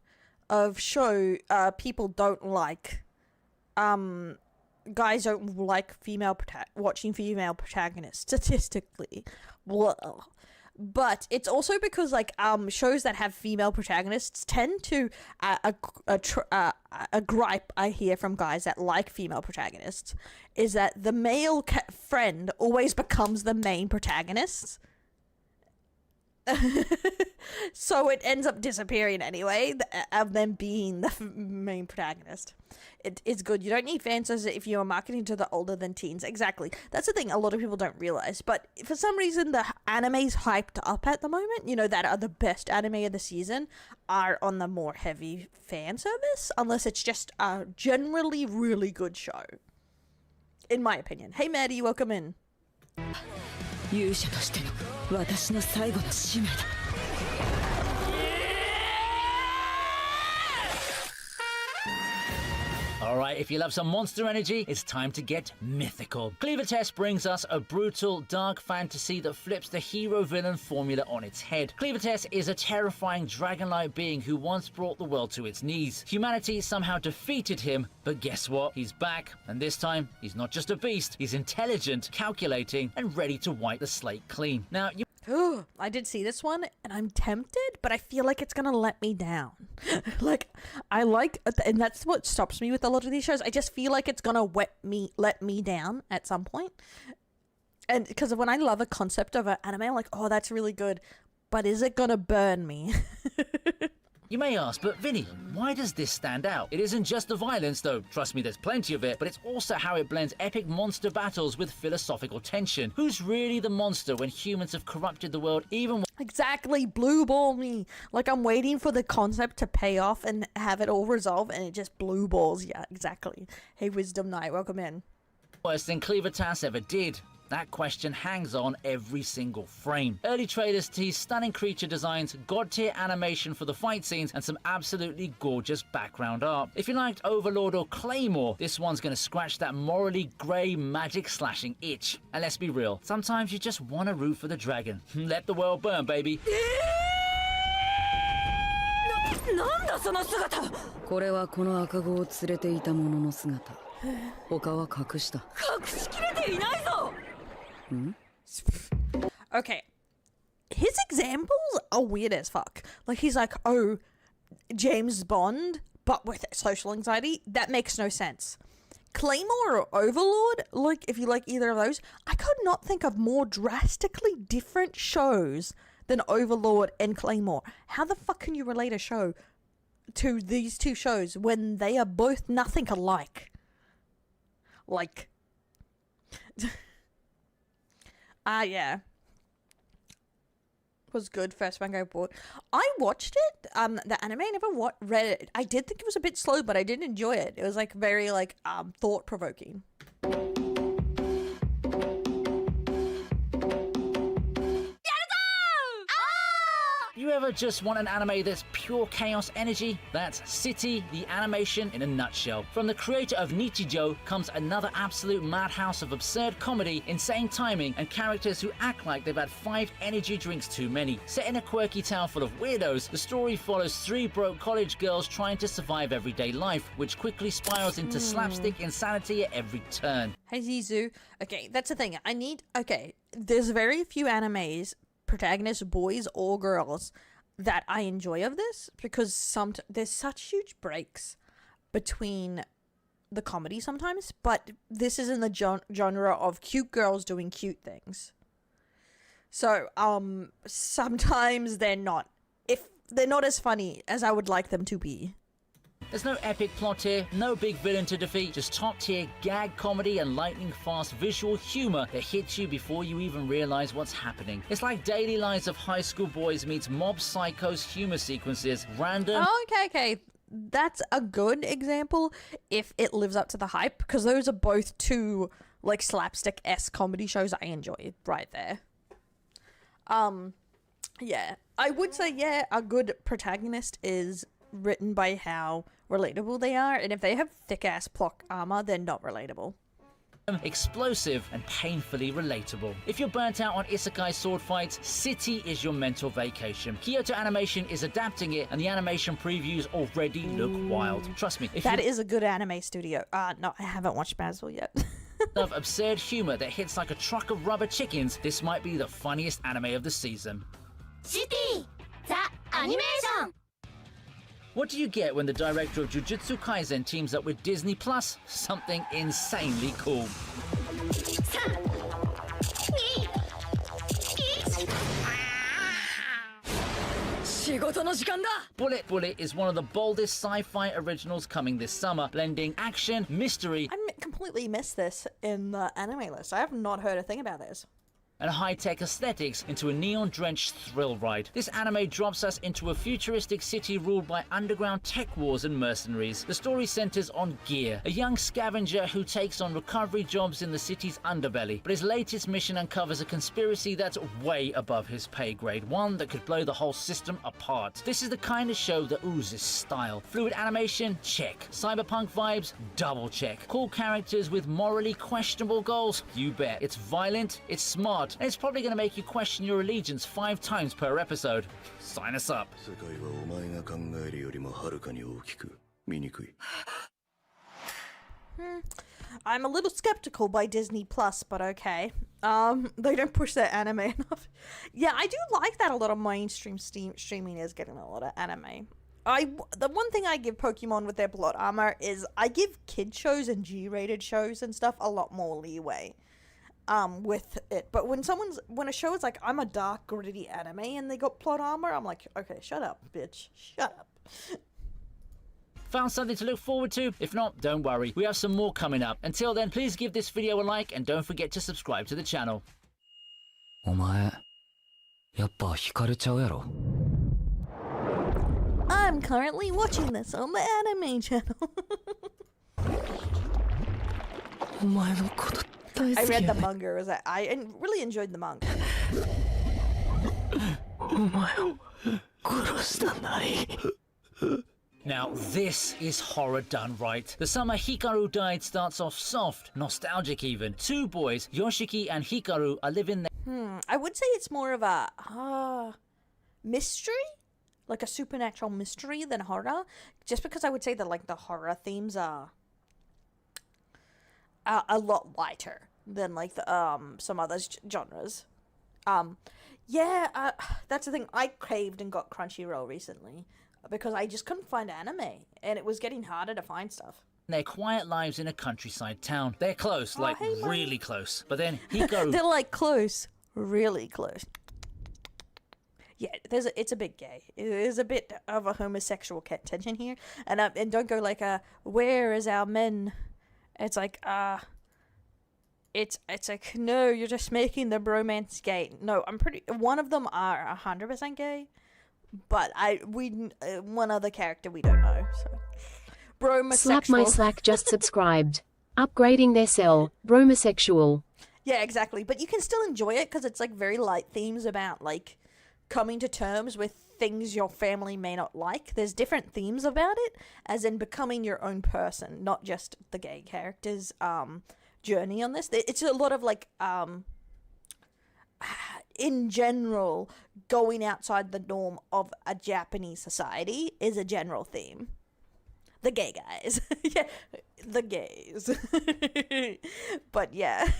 of show people don't like. Guys don't like watching female protagonists statistically. Well, but it's also because like shows that have female protagonists tend to a gripe I hear from guys that like female protagonists is that the male friend always becomes the main protagonist. So it ends up disappearing anyway, of them being the main protagonist. It's good. You don't need fans if you're marketing to the older than teens. Exactly. That's the thing a lot of people don't realize. But for some reason, the anime's hyped up at the moment, you know, that are the best anime of the season, are on the more heavy fan service, unless it's just a generally really good show. In my opinion. Hey, Maddie, welcome in. 勇者としての私の最後の使命だ。Alright, if you love some monster energy, it's time to get mythical. Cleaver Test brings us a brutal, dark fantasy that flips the hero-villain formula on its head. Cleaver Test is a terrifying dragon-like being who once brought the world to its knees. Humanity somehow defeated him, but guess what? He's back, and this time, he's not just a beast, he's intelligent, calculating, and ready to wipe the slate clean. Now, I did see this one, and I'm tempted, but I feel like it's gonna let me down. Like, and that's what stops me with a lot of these shows. I just feel like it's gonna let me down at some point. And because when I love a concept of an anime, I'm like, oh, that's really good. But is it gonna burn me? You may ask, but Vinny, why does this stand out? It isn't just the violence, though trust me, there's plenty of it, but it's also how it blends epic monster battles with philosophical tension. Who's really the monster when humans have corrupted the world even? Exactly, blue ball me. Like, I'm waiting for the concept to pay off and have it all resolve, and it just blue balls. Yeah, exactly. Hey, Wisdom Knight, welcome in. Worse than Cleavertas ever did. That question hangs on every single frame. Early trailers tease stunning creature designs, god-tier animation for the fight scenes, and some absolutely gorgeous background art. If you liked Overlord or Claymore, this one's gonna scratch that morally grey magic-slashing itch. And let's be real, sometimes you just want to root for the dragon. Let the world burn, baby. なんだその姿。これはこの赤子を連れていた者の姿。他は隠した。隠しきれていないぞ。Okay, his examples are weird as fuck. Like, he's like, oh, James Bond, but with social anxiety. That makes no sense. Claymore or Overlord, like, if you like either of those, I could not think of more drastically different shows than Overlord and Claymore. How the fuck can you relate a show to these two shows when they are both nothing alike? Like... yeah. Was good, first manga I bought. I watched it, the anime, I never read it. I did think it was a bit slow, but I did enjoy it. It was like very like thought-provoking. You ever just want an anime that's pure chaos energy? That's City, the animation in a nutshell. From the creator of Nichijou comes another absolute madhouse of absurd comedy, insane timing, and characters who act like they've had 5 energy drinks too many. Set in a quirky town full of weirdos, the story follows 3 broke college girls trying to survive everyday life, which quickly spirals into slapstick insanity at every turn. Hey Zizu, okay, that's the thing. Okay, there's very few animes, protagonists, boys or girls, that I enjoy of this, because there's such huge breaks between the comedy sometimes, but this is in the genre of cute girls doing cute things. So sometimes they're not as funny as I would like them to be. There's no epic plot here, no big villain to defeat, just top-tier gag comedy and lightning-fast visual humor that hits you before you even realize what's happening. It's like Daily Lives of High School Boys meets Mob Psycho's humor sequences, random... Oh, okay. That's a good example if it lives up to the hype, because those are both two, like, slapstick-esque comedy shows I enjoy right there. Yeah. I would say, yeah, a good protagonist is written by how relatable they are, and if they have thick-ass plot armor, they're not relatable. Explosive and painfully relatable. If you're burnt out on isekai sword fights, City is your mental vacation. Kyoto Animation is adapting it, and the animation previews already look wild. Trust me, if that is a good anime studio. No, I haven't watched Basil yet. Love absurd humor that hits like a truck of rubber chickens, this might be the funniest anime of the season. City, the animation. What do you get when the director of Jujutsu Kaisen teams up with Disney Plus? Something insanely cool. Bullet Bullet is one of the boldest sci-fi originals coming this summer, blending action, mystery... I completely missed this in the anime list. I have not heard a thing about this. And high-tech aesthetics into a neon-drenched thrill ride. This anime drops us into a futuristic city ruled by underground tech wars and mercenaries. The story centers on Gear, a young scavenger who takes on recovery jobs in the city's underbelly. But his latest mission uncovers a conspiracy that's way above his pay grade, one that could blow the whole system apart. This is the kind of show that oozes style. Fluid animation? Check. Cyberpunk vibes? Double check. Cool characters with morally questionable goals? You bet. It's violent, it's smart, and it's probably going to make you question your allegiance 5 times per episode. Sign us up. I'm a little skeptical by Disney Plus, but okay. They don't push their anime enough. Yeah, I do like that a lot of mainstream streaming is getting a lot of anime. The one thing I give Pokemon with their plot armor is I give kid shows and G-rated shows and stuff a lot more leeway. with it. But when a show is like, I'm a dark, gritty anime and they got plot armor, I'm like, okay, shut up, bitch. Shut up. Found something to look forward to? If not, don't worry, we have some more coming up. Until then, please give this video a like and don't forget to subscribe to the channel. お前やっぱ惹かれちゃうやろ I'm currently watching this on the anime channel. I read the manga. I really enjoyed the manga. Now this is horror done right. The summer Hikaru died starts off soft, nostalgic even. Two boys, Yoshiki and Hikaru, are living their... I would say it's more of a mystery? Like a supernatural mystery than horror. Just because I would say that like the horror themes are a lot lighter than like the, some other genres. That's the thing. I craved and got Crunchyroll recently because I just couldn't find anime and it was getting harder to find stuff. Their quiet lives in a countryside town. They're close, really close. But then Hikaru... They're like close, really close. Yeah, it's a bit gay. There's a bit of a homosexual tension here, and don't go like where is our men? It's like it's like no, you're just making the bromance gay. No, one of them are 100% gay, but one other character we don't know. So bromosexual. Slap my slack just subscribed. Upgrading their cell. Bromosexual. Yeah, exactly. But you can still enjoy it because it's like very light themes about like coming to terms with things your family may not like. There's different themes about it, as in becoming your own person, not just the gay character's journey on this. It's a lot of like in general, going outside the norm of a Japanese society is a general theme. The gay guys. Yeah, the gays. But yeah.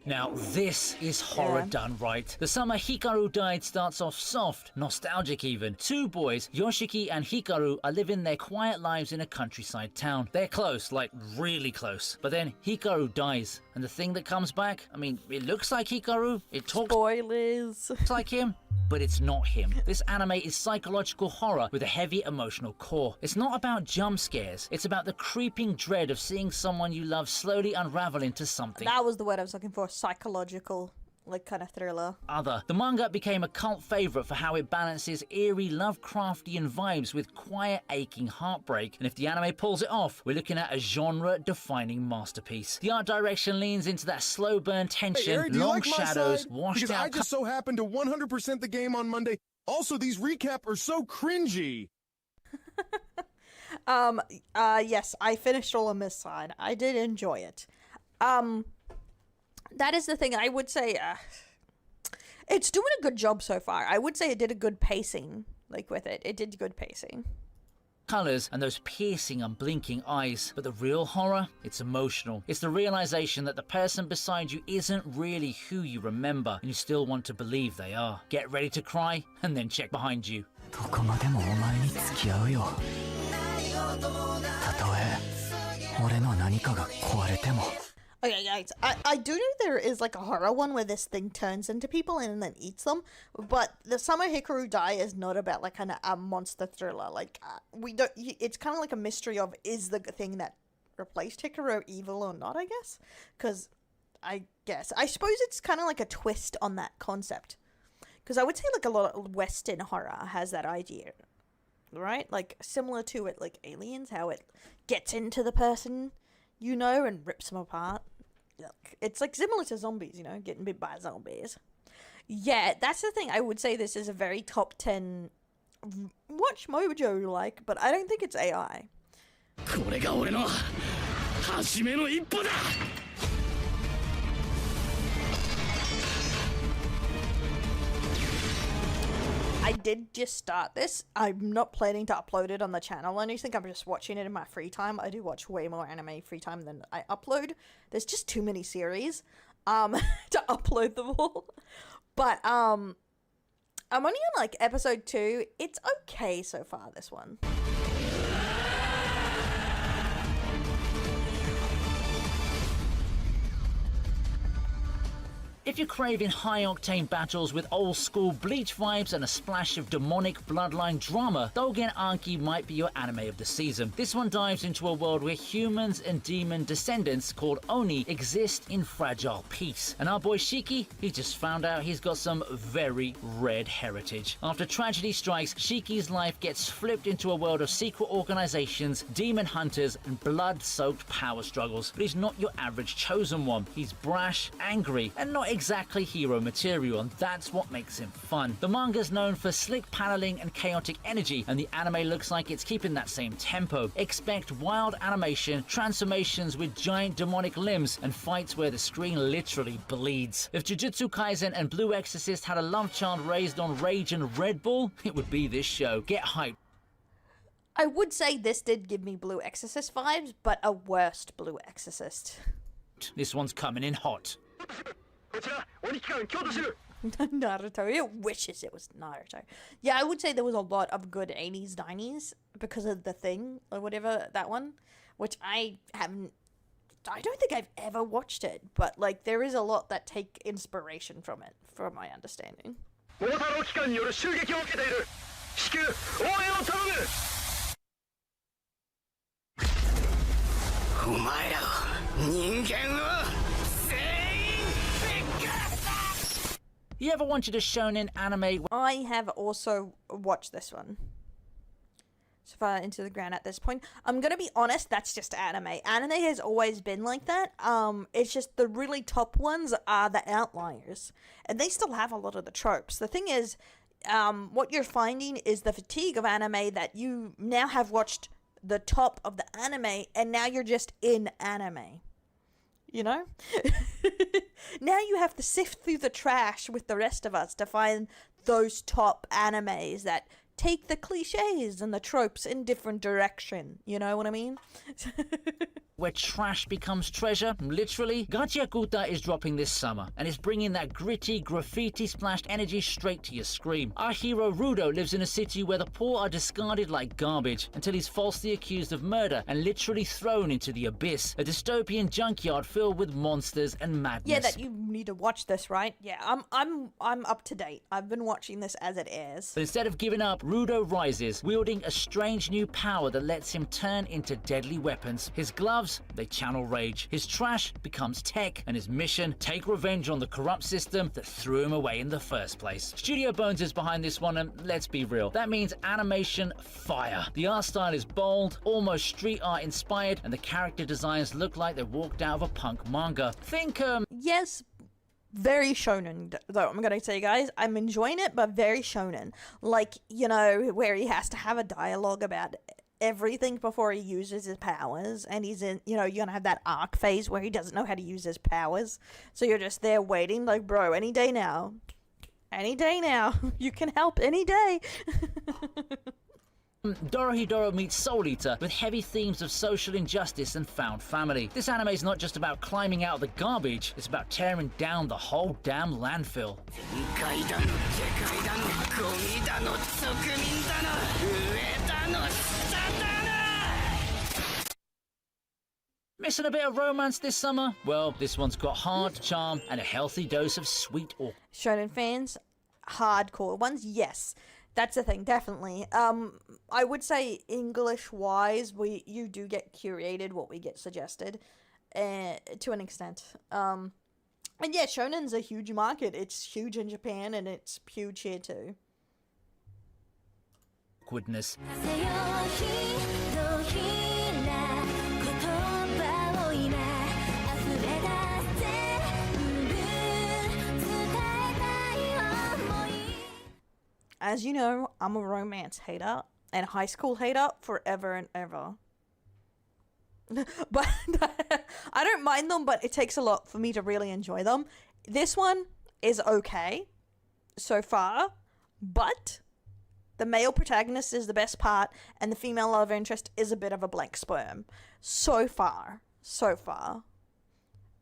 Now this is horror done right. The summer Hikaru died starts off soft, nostalgic even. Two boys, Yoshiki and Hikaru, are living their quiet lives in a countryside town. They're close, like really close. But then Hikaru dies, and the thing that comes back, I mean, it looks like Hikaru, it talks like him, but it's not him. This anime is psychological horror with a heavy emotional core. It's not about jump scares, it's about the creeping dread of seeing someone you love slowly unravel into something. That was the word I was looking for, psychological, like kind of thriller. The manga became a cult favorite for how it balances eerie Lovecraftian vibes with quiet aching heartbreak, and if the anime pulls it off, we're looking at a genre-defining masterpiece. The art direction leans into that slow burn tension, hey, Eric, do you long like my shadows, side? washed Because out... I just so happened to 100% the game on Monday. Also, these recap are so cringy. Yes, I finished all on this side. I did enjoy it. That is the thing. I would say it's doing a good job so far. I would say it did a good pacing, like with it. It did good pacing. Colors and those piercing, unblinking eyes. But the real horror, it's emotional. It's the realization that the person beside you isn't really who you remember, and you still want to believe they are. Get ready to cry, and then check behind you. Okay, guys, I do know there is like a horror one where this thing turns into people and then eats them, but the Summer Hikaru Die is not about like kind of a monster thriller. Like we don't. It's kind of like a mystery of is the thing that replaced Hikaru evil or not? I guess because I suppose it's kind of like a twist on that concept. Because I would say like a lot of Western horror has that idea, right? Like similar to it, like Aliens, how it gets into the person, you know, and rips them apart. It's like similar to zombies, you know, getting bit by zombies. Yeah, that's the thing. I would say this is a very top 10 Watch Mojo like, but I don't think it's AI. I did just start this. I'm not planning to upload it on the channel or anything. I'm just watching it in my free time. I do watch way more anime free time than I upload. There's just too many series to upload them all. But I'm only on like episode 2. It's okay so far, this one. If you're craving high-octane battles with old-school Bleach vibes and a splash of demonic bloodline drama, Dougen Anki might be your anime of the season. This one dives into a world where humans and demon descendants called Oni exist in fragile peace. And our boy Shiki, he just found out he's got some very red heritage. After tragedy strikes, Shiki's life gets flipped into a world of secret organizations, demon hunters, and blood-soaked power struggles. But he's not your average chosen one. He's brash, angry, and not exactly hero material, and that's what makes him fun. The manga's known for slick paneling and chaotic energy, and the anime looks like it's keeping that same tempo. Expect wild animation, transformations with giant demonic limbs, and fights where the screen literally bleeds. If Jujutsu Kaisen and Blue Exorcist had a love child raised on rage and Red Bull, it would be this show. Get hyped. I would say this did give me Blue Exorcist vibes, but a worst Blue Exorcist. This one's coming in hot. Naruto. It wishes it was Naruto. Yeah, I would say there was a lot of good 80s, 90s because of The Thing or whatever, that one, which I don't think I've ever watched it, but like there is a lot that take inspiration from it, from my understanding. You ever wanted a shonen anime? I have also watched this one. So far into the ground at this point. I'm gonna be honest, that's just anime. Anime has always been like that. It's just the really top ones are the outliers. And they still have a lot of the tropes. The thing is, what you're finding is the fatigue of anime that you now have watched the top of the anime and now you're just in anime. You know? Now you have to sift through the trash with the rest of us to find those top animes that take the cliches and the tropes in different direction. You know what I mean? Where trash becomes treasure, literally. Gachiakuta is dropping this summer, and it's bringing that gritty, graffiti-splashed energy straight to your screen. Our hero Rudo lives in a city where the poor are discarded like garbage until he's falsely accused of murder and literally thrown into the abyss, a dystopian junkyard filled with monsters and madness. Yeah, that you need to watch this, right? Yeah, I'm up to date. I've been watching this as it airs. But instead of giving up, Rudo rises, wielding a strange new power that lets him turn into deadly weapons. His gloves, they channel rage. His trash becomes tech, and his mission, take revenge on the corrupt system that threw him away in the first place. Studio Bones is behind this one, and let's be real, that means animation fire. The art style is bold, almost street art inspired, and the character designs look like they walked out of a punk manga. Think, Yes, very shonen, though, I'm gonna say, guys. I'm enjoying it, but very shonen. Like, you know, where he has to have a dialogue about everything before he uses his powers, and he's in, you know, you're gonna have that arc phase where he doesn't know how to use his powers, so you're just there waiting, like, bro, any day now, you can help any day. Dorohedoro meets Soul Eater with heavy themes of social injustice and found family. This anime is not just about climbing out of the garbage, it's about tearing down the whole damn landfill. Missing a bit of romance this summer? Well, this one's got heart, charm, and a healthy dose of sweet or Shonen fans, hardcore ones, yes. That's the thing, definitely. I would say English-wise, you do get curated what we get suggested, to an extent. And yeah, shonen's a huge market. It's huge in Japan, and it's huge here too. awkwardness. As you know, I'm a romance hater and high school hater forever and ever. But I don't mind them, but it takes a lot for me to really enjoy them. This one is okay so far, but the male protagonist is the best part, and the female love interest is a bit of a blank sperm. So far.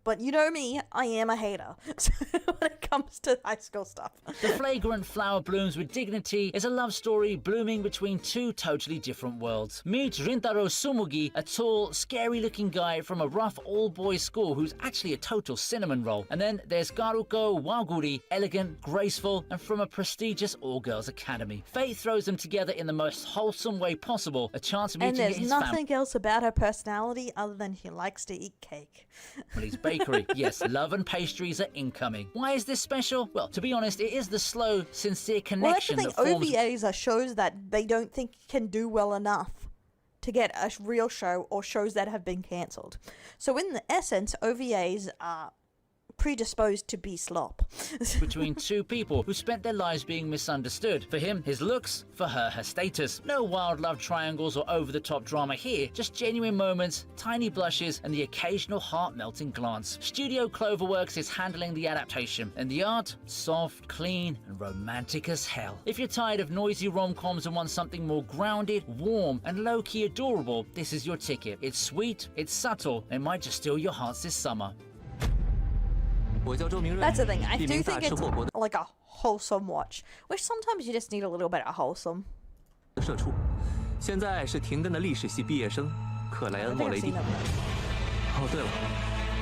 But you know me, I am a hater when it comes to high school stuff. The flagrant flower blooms with dignity is a love story blooming between two totally different worlds. Meet Rintaro Sumugi, a tall, scary-looking guy from a rough all-boys school who's actually a total cinnamon roll. And then there's Garuko Waguri, elegant, graceful, and from a prestigious all-girls academy. Fate throws them together in the most wholesome way possible, a chance of meeting his family. And there's nothing else about her personality other than he likes to eat cake. Family's bakery. Yes, love and pastries are incoming. Why is this special? Well, to be honest, it is the slow, sincere connection well, that's the thing. that forms... OVAs are shows that they don't think can do well enough to get a real show, or shows that have been cancelled. So in the essence, OVAs are predisposed to be slop. between two people who spent their lives being misunderstood. For him, his looks, for her, her status. No wild love triangles or over-the-top drama here, just genuine moments, tiny blushes, and the occasional heart-melting glance. Studio Cloverworks is handling the adaptation, and the art, soft, clean, and romantic as hell. If you're tired of noisy rom-coms and want something more grounded, warm, and low-key adorable, this is your ticket. It's sweet, it's subtle, and it might just steal your hearts this summer. That's the thing. I do think it's like a wholesome watch, which sometimes you just need a little bit of wholesome. 社畜，现在是停更的历史系毕业生克莱恩·莫雷蒂。哦，对了。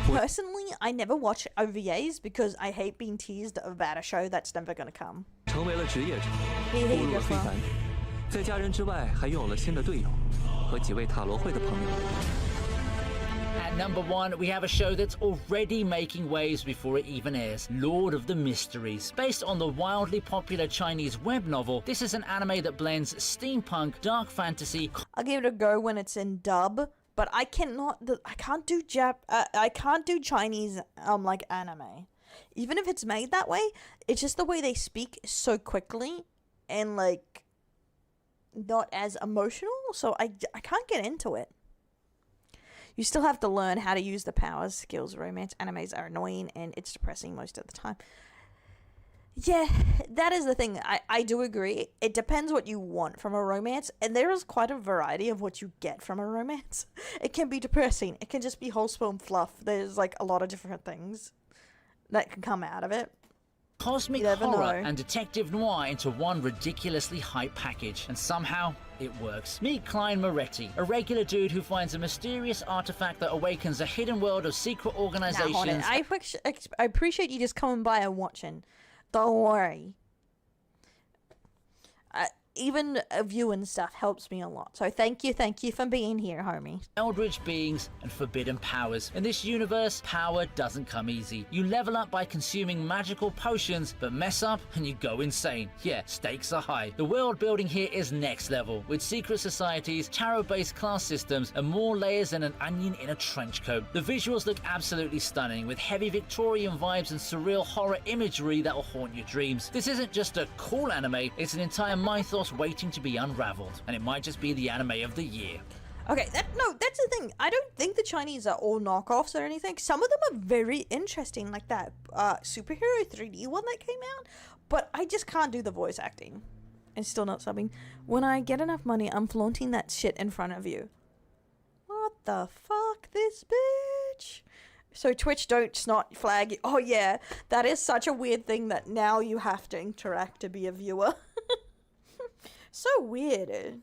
Personally, I never watch OVAs because I hate being teased about a show that's never gonna come. 成为了职业者，步入了非凡，在家人之外还拥有了新的队友和几位塔罗会的朋友。 At number 1, we have a show that's already making waves before it even airs, Lord of the Mysteries. Based on the wildly popular Chinese web novel, this is an anime that blends steampunk, dark fantasy... I'll give it a go when it's in dub, but I can't do Chinese like anime. Even if it's made that way, it's just the way they speak so quickly and like not as emotional, so I can't get into it. You still have to learn how to use the powers, skills. Romance animes are annoying and it's depressing most of the time. Yeah, that is the thing. I do agree. It depends what you want from a romance, and there is quite a variety of what you get from a romance. It can be depressing. It can just be wholesome fluff. There's like a lot of different things that can come out of it. Cosmic horror and detective noir into one ridiculously hyped package, and somehow it works. Meet Klein Moretti, a regular dude who finds a mysterious artifact that awakens a hidden world of secret organizations. Now, I appreciate you just coming by and watching. Don't worry. Even viewing stuff helps me a lot. So thank you for being here, homie. Eldritch beings and forbidden powers. In this universe, power doesn't come easy. You level up by consuming magical potions, but mess up and you go insane. Yeah, stakes are high. The world building here is next level, with secret societies, tarot-based class systems, and more layers than an onion in a trench coat. The visuals look absolutely stunning, with heavy Victorian vibes and surreal horror imagery that will haunt your dreams. This isn't just a cool anime, it's an entire mythos waiting to be unraveled, and it might just be the anime of the year. Okay, that's the thing. I don't think the Chinese are all knockoffs or anything. Some of them are very interesting, like that superhero 3D one that came out, but I just can't do the voice acting. And still not subbing. When I get enough money, I'm flaunting that shit in front of you. What the fuck, this bitch? So Twitch don't snot flag you. Oh yeah, that is such a weird thing that now you have to interact to be a viewer. So weird.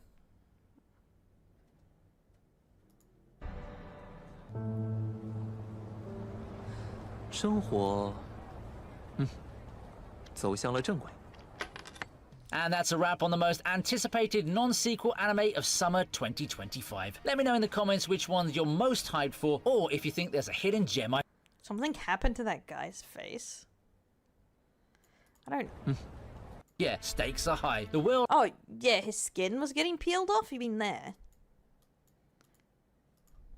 And that's a wrap on the most anticipated non-sequel anime of summer 2025. Let me know in the comments which ones you're most hyped for, or if you think there's a hidden gem. Something happened to that guy's face. I don't... Yeah, stakes are high. The world... Oh, yeah, his skin was getting peeled off? You mean there?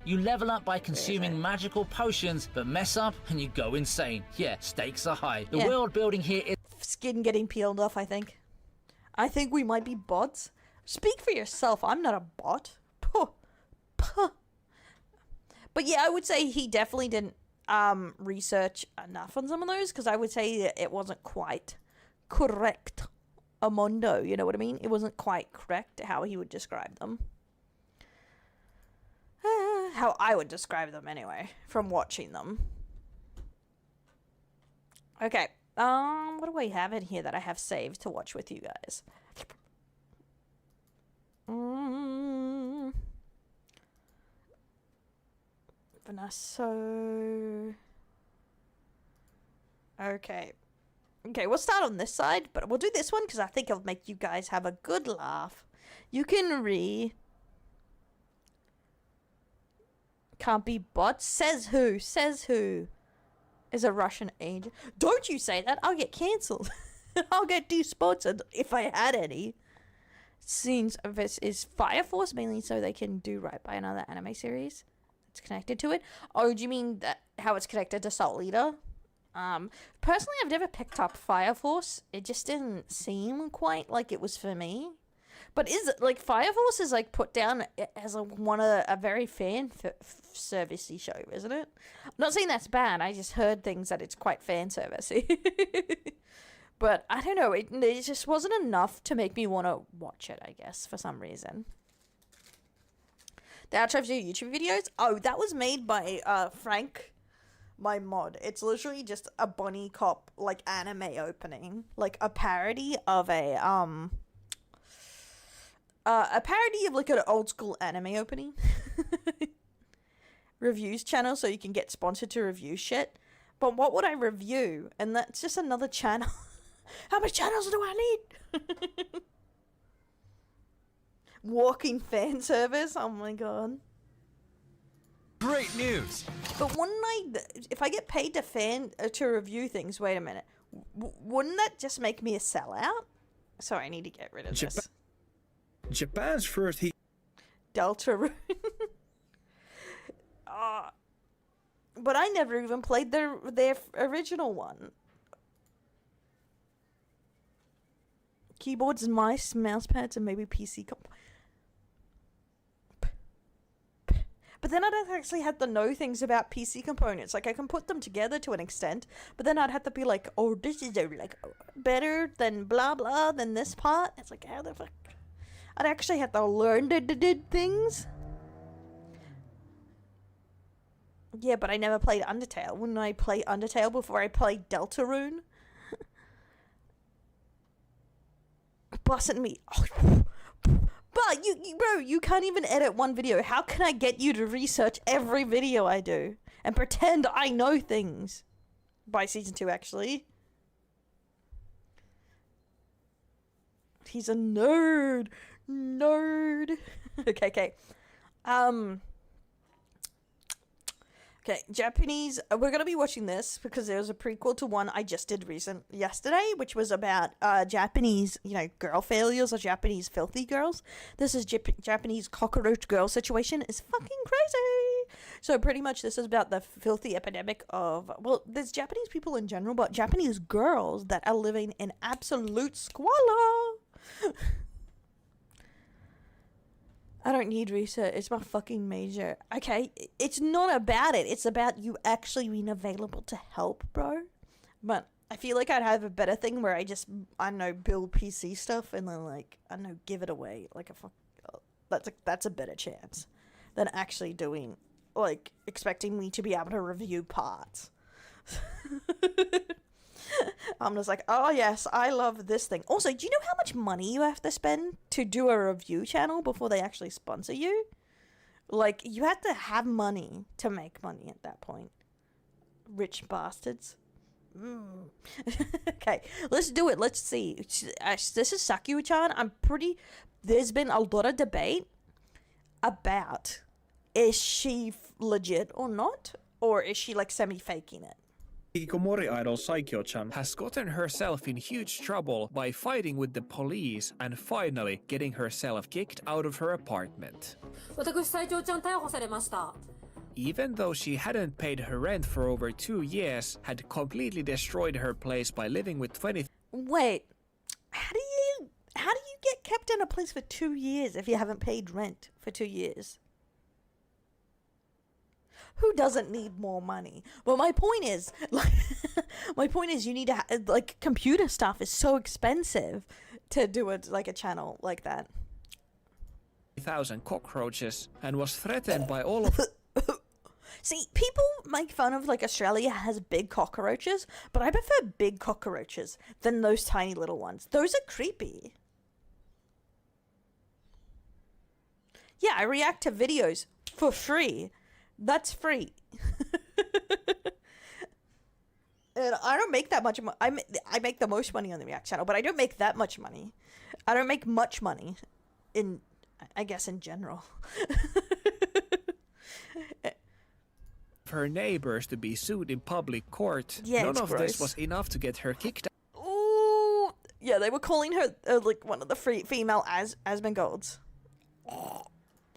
You level up by consuming magical potions, but mess up and you go insane. Yeah, stakes are high. The world building here is... Skin getting peeled off, I think. I think we might be bots. Speak for yourself, I'm not a bot. Puh. Puh. But yeah, I would say he definitely didn't research enough on some of those, because I would say it wasn't quite correct amondo, you know what I mean? It wasn't quite correct how he would describe them. How I would describe them anyway, from watching them. Okay. What do I have in here that I have saved to watch with you guys? Vanessa. Okay. Okay, we'll start on this side, but we'll do this one because I think it'll make you guys have a good laugh. You can Can't be bots. Says who? Says who? Is a Russian agent. Don't you say that. I'll get cancelled. I'll get desponsored if I had any. Scenes of this is Fire Force mainly so they can do right by another anime series that's connected to it. Oh, do you mean that how it's connected to Salt Leader? Personally, I've never picked up Fire Force. It just didn't seem quite like it was for me. But is it like Fire Force is like put down as a very fan servicey show, isn't it? I'm not saying that's bad. I just heard things that it's quite fan servicey. But I don't know. It just wasn't enough to make me want to watch it. I guess for some reaon. The outro of your YouTube videos. Oh, that was made by Frank. My mod. It's literally just a bunny cop like anime opening, like a parody of a parody of like an old school anime opening. Reviews channel so you can get sponsored to review shit. But what would I review? And that's just another channel. How many channels do I need? Walking fan service. Oh my god. Great news! But wouldn't if I get paid to review things, wait a minute, wouldn't that just make me a sellout? Sorry, I need to get rid of this. Japan's first heat. Deltarune. But I never even played their original one. Keyboards and mice, mouse pads, and maybe PC But then I don't actually have to know things about PC components. Like, I can put them together to an extent, but then I'd have to be like, oh, this is like better than blah blah than this part. It's like, how the fuck? I'd actually have to learn to do things. Yeah, but I never played Undertale. Wouldn't I play Undertale before I played Deltarune? Busting me. Oh. But bro, you can't even edit one video. How can I get you to research every video I do and pretend I know things? By season 2, actually. He's a nerd. Nerd. Okay. Okay, Japanese. We're gonna be watching this because there was a prequel to one I just did yesterday, which was about Japanese, girl failures or Japanese filthy girls. This is Japanese cockroach girl situation. Is fucking crazy. So pretty much this is about the filthy epidemic of, well, there's Japanese people in general, but Japanese girls that are living in absolute squalor. I don't need research. It's my fucking major. Okay, it's not about it. It's about you actually being available to help, bro. But I feel like I'd have a better thing where I don't know, build PC stuff and then, like, I don't know, give it away. Like, that's a better chance than actually doing, like, expecting me to be able to review parts. I'm just like, oh yes, I love this thing. Also, do you know how much money you have to spend to do a review channel before they actually sponsor you? Like, you have to have money to make money at that point. Rich bastards. Okay, let's do it. Let's see. This is Sakuya-chan. There's been a lot of debate about, is she legit or not? Or is she, like, semi-faking it? Hikikomori idol Saikyo-chan has gotten herself in huge trouble by fighting with the police and finally getting herself kicked out of her apartment. Even though she hadn't paid her rent for over 2 years, had completely destroyed her place by living with 20. Wait, how do you get kept in a place for 2 years if you haven't paid rent for 2 years? Who doesn't need more money? Well, my point is, you need to computer stuff is so expensive to do a channel like that. 1,000 cockroaches and was threatened by all of See, people make fun of like Australia has big cockroaches, but I prefer big cockroaches than those tiny little ones. Those are creepy. Yeah, I react to videos for free. That's free. And I don't make that much money. I make the most money on the React channel, but I don't make that much money. I don't make much money in, I guess, in general. Her neighbors to be sued in public court. Yeah, None it's of gross. this was enough to get her kicked out. Ooh, yeah, they were calling her like one of the female Asmongods.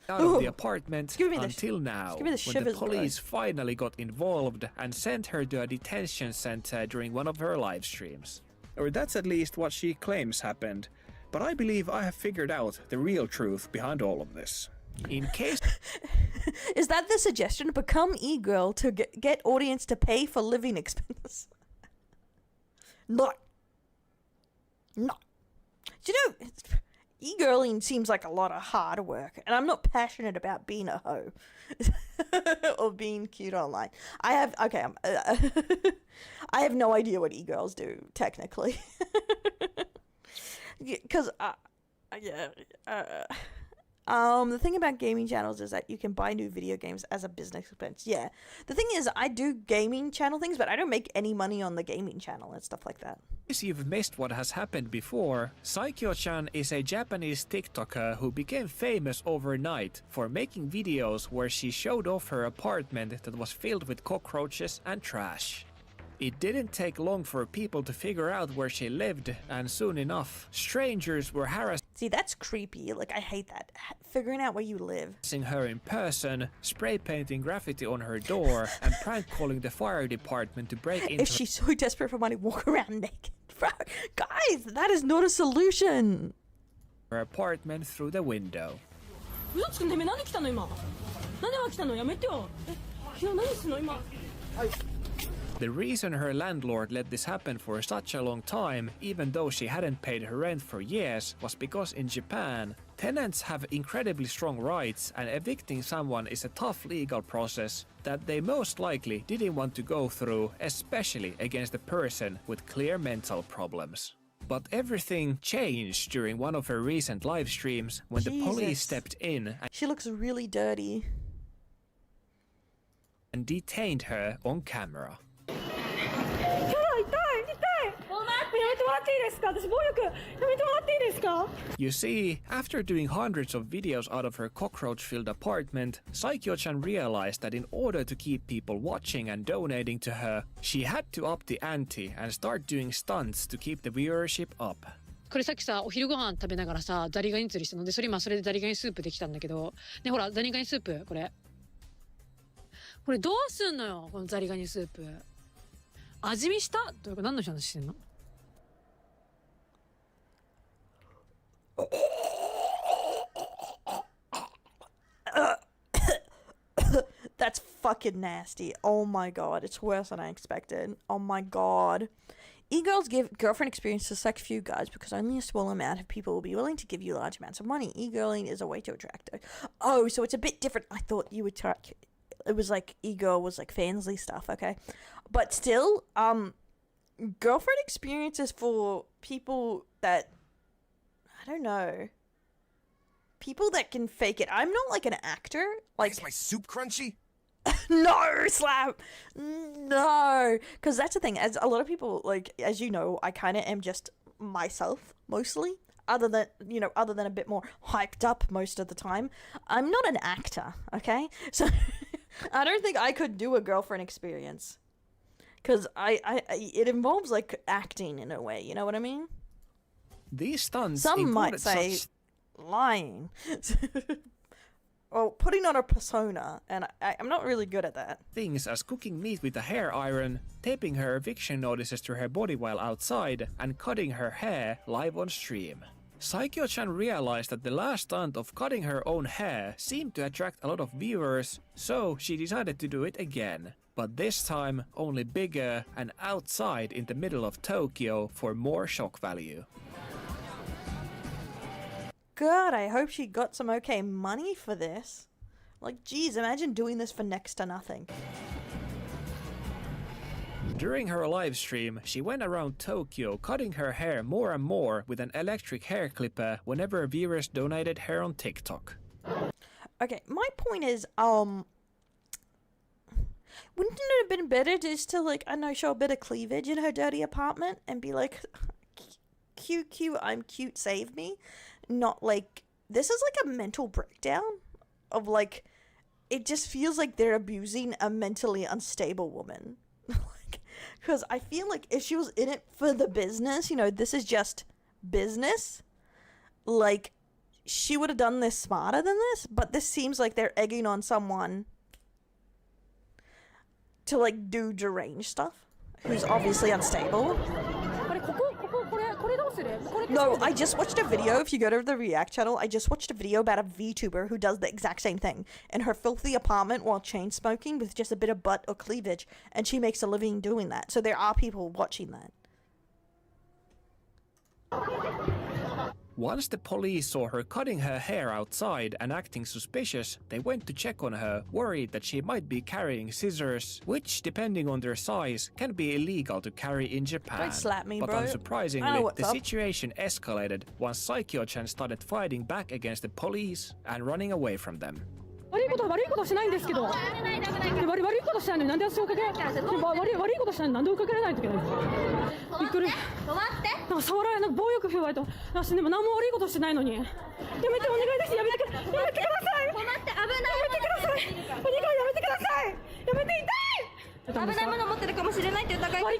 Out of the apartment Give me the until now, give me the when shivers, the police finally got involved and sent her to a detention center during one of her live streams. Or that's at least what she claims happened. But I believe I have figured out the real truth behind all of this. In case... Is that the suggestion? Become e-girl to get audience to pay for living expenses? No. No. Do you know... E-girling seems like a lot of hard work, and I'm not passionate about being a hoe or being cute online. I have I have no idea what e-girls do technically, because the thing about gaming channels is that you can buy new video games as a business expense. Yeah, the thing is, I do gaming channel things, but I don't make any money on the gaming channel and stuff like that. If you've missed what has happened before, Saikyo-chan is a Japanese TikToker who became famous overnight for making videos where she showed off her apartment that was filled with cockroaches and trash. It didn't take long for people to figure out where she lived, and soon enough, strangers were harassing See, that's creepy. Like, I hate that. Figuring out where you live. her in person, spray painting graffiti on her door, and prank calling the fire department to break into If she's so desperate for money, walk around naked. Bro, guys, that is not a solution. her apartment through the window. The reason her landlord let this happen for such a long time, even though she hadn't paid her rent for years, was because in Japan, tenants have incredibly strong rights and evicting someone is a tough legal process that they most likely didn't want to go through, especially against a person with clear mental problems. But everything changed during one of her recent live streams when the police stepped in She looks really dirty. and detained her on camera. You see, after doing hundreds of videos out of her cockroach-filled apartment, Saikyo-chan realized that in order to keep people watching and donating to her, she had to up the ante and start doing stunts to keep the viewership up. これさっきさお昼ご飯食べながらさザリガニ釣りしたのでそれでザリガニスープできたんだけどねほらザリガニスープこれどうすんのよこのザリガニスープ味見したどういうか何の話してんの That's fucking nasty. Oh my god, it's worse than I expected. Oh my god. E-girls give girlfriend experience to select few guys because only a small amount of people will be willing to give you large amounts of money. E-girling is a way to attract. Oh, so it's a bit different. I thought you would try. It was like e-girl was like fansly stuff, okay? But still, girlfriend experiences for people that, I don't know, people that can fake it. I'm not like an actor. Like, is my soup crunchy? No, Slap! No! Because that's the thing, as a lot of people, like, as you know, I kind of am just myself, mostly. Other than a bit more hyped up most of the time. I'm not an actor, okay? So, I don't think I could do a girlfriend experience. Because it involves, like, acting in a way, you know what I mean? These stunts Some might say lying. Or putting on a persona, and I'm not really good at that. Things as cooking meat with a hair iron, taping her eviction notices to her body while outside, and cutting her hair live on stream. Saikyo-chan realized that the last stunt of cutting her own hair seemed to attract a lot of viewers, so she decided to do it again. But this time, only bigger and outside in the middle of Tokyo for more shock value. God, I hope she got some okay money for this. Like, geez, imagine doing this for next to nothing. During her live stream, she went around Tokyo cutting her hair more and more with an electric hair clipper whenever viewers donated her on TikTok. Okay, my point is, wouldn't it have been better just to, like, I know, show a bit of cleavage in her dirty apartment and be like, cute, I'm cute, save me? Not like, this is like a mental breakdown of, like, it just feels like they're abusing a mentally unstable woman. Because I feel like if she was in it for the business, you know, this is just business, like, she would have done this smarter than this, but this seems like they're egging on someone to, like, do deranged stuff, who's obviously unstable. No, I just watched a video, if you go to the React channel, I just watched a video about a VTuber who does the exact same thing in her filthy apartment while chain smoking with just a bit of butt or cleavage, and she makes a living doing that. So there are people watching that. Once the police saw her cutting her hair outside and acting suspicious, they went to check on her, worried that she might be carrying scissors, which, depending on their size, can be illegal to carry in Japan. Don't slap me, but bro. unsurprisingly, the situation escalated once Saikyo-chan started fighting back against the police and running away from them. 悪いことしないんですけど。悪いことしたのになんで足をかけられない。悪いことしたのになんで追いかけられないといけないんですか。びっくり。止まって。なんか触られなんか暴力振るわれた。私でも何も悪いことしてないのに。やめてお願いです。やめてください。止まって危ない。やめてください。お願いやめてください。やめて痛い。危ないもの持ってるかもしれないって疑い。バリ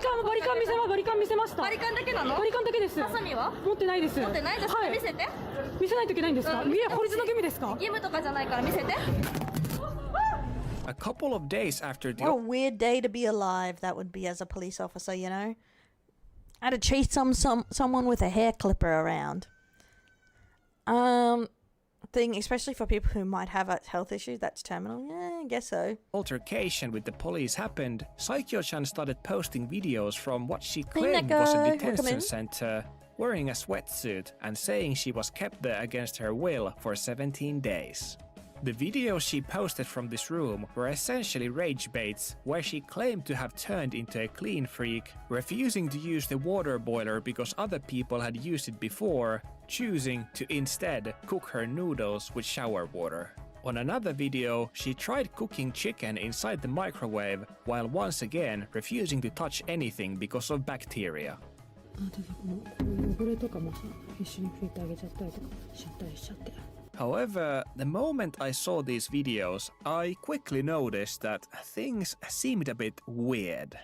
カン見せました。バリカンだけなの？バリカンだけです。ハサミは？持ってないです。持ってないです。はい。見せて。見せないといけないんですか？いや、法律の義務ですか？義務とかじゃないから見せて。A couple of days after the What a weird day to be alive that would be as a police officer, you know? I had to chase someone with a hair clipper around. Thing, especially for people who might have a health issue that's terminal. Yeah, I guess so. Altercation with the police happened. Saikyo-chan started posting videos from what she claimed was a detention center, wearing a sweatsuit and saying she was kept there against her will for 17 days. The videos she posted from this room were essentially rage baits, where she claimed to have turned into a clean freak, refusing to use the water boiler because other people had used it before, choosing to instead cook her noodles with shower water. On another video, she tried cooking chicken inside the microwave, while once again refusing to touch anything because of bacteria. However, the moment I saw these videos, I quickly noticed that things seemed a bit weird.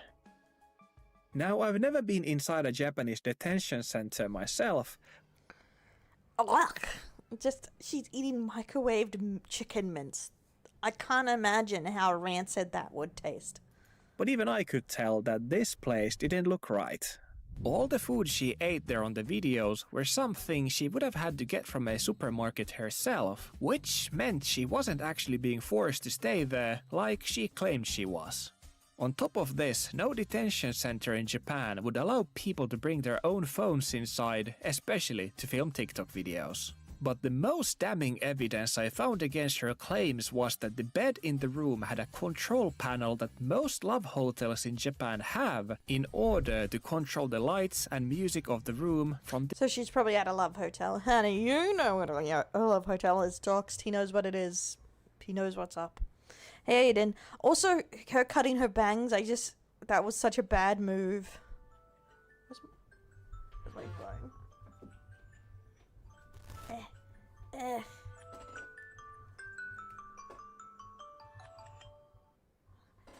Now, I've never been inside a Japanese detention center myself. Just, she's eating microwaved chicken mince. I can't imagine how rancid that would taste. But even I could tell that this place didn't look right. All the food she ate there on the videos were something she would have had to get from a supermarket herself, which meant she wasn't actually being forced to stay there like she claimed she was. On top of this, no detention center in Japan would allow people to bring their own phones inside, especially to film TikTok videos. But the most damning evidence I found against her claims was that the bed in the room had a control panel that most love hotels in Japan have in order to control the lights and music of the room from the... So she's probably at a love hotel. Honey, you know what a love hotel is, Doxed. He knows what it is. He knows what's up. Hey, Aiden. Also, her cutting her bangs, that was such a bad move. Where's my phone?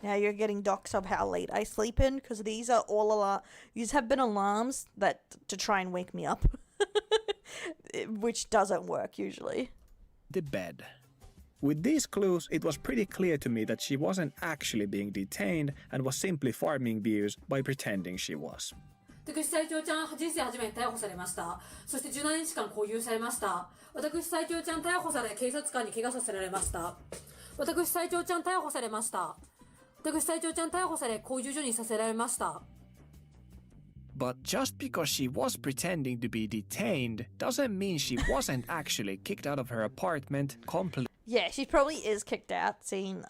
Now you're getting docs of how late I sleep in, because these are all these have been alarms that to try and wake me up, which doesn't work usually. The bed. With these clues, it was pretty clear to me that she wasn't actually being detained and was simply farming views by pretending she was. 私斉藤ちゃん人生初めに逮捕されました。そして17日間拘留されました。私斉藤ちゃん逮捕され警察官に怪我させられました。私斉藤ちゃん逮捕されました。私斉藤ちゃん逮捕され拘留所にさせられました。 But just because she was pretending to be detained doesn't mean she wasn't actually kicked out of her apartment completely. Yeah, she probably is kicked out, seeing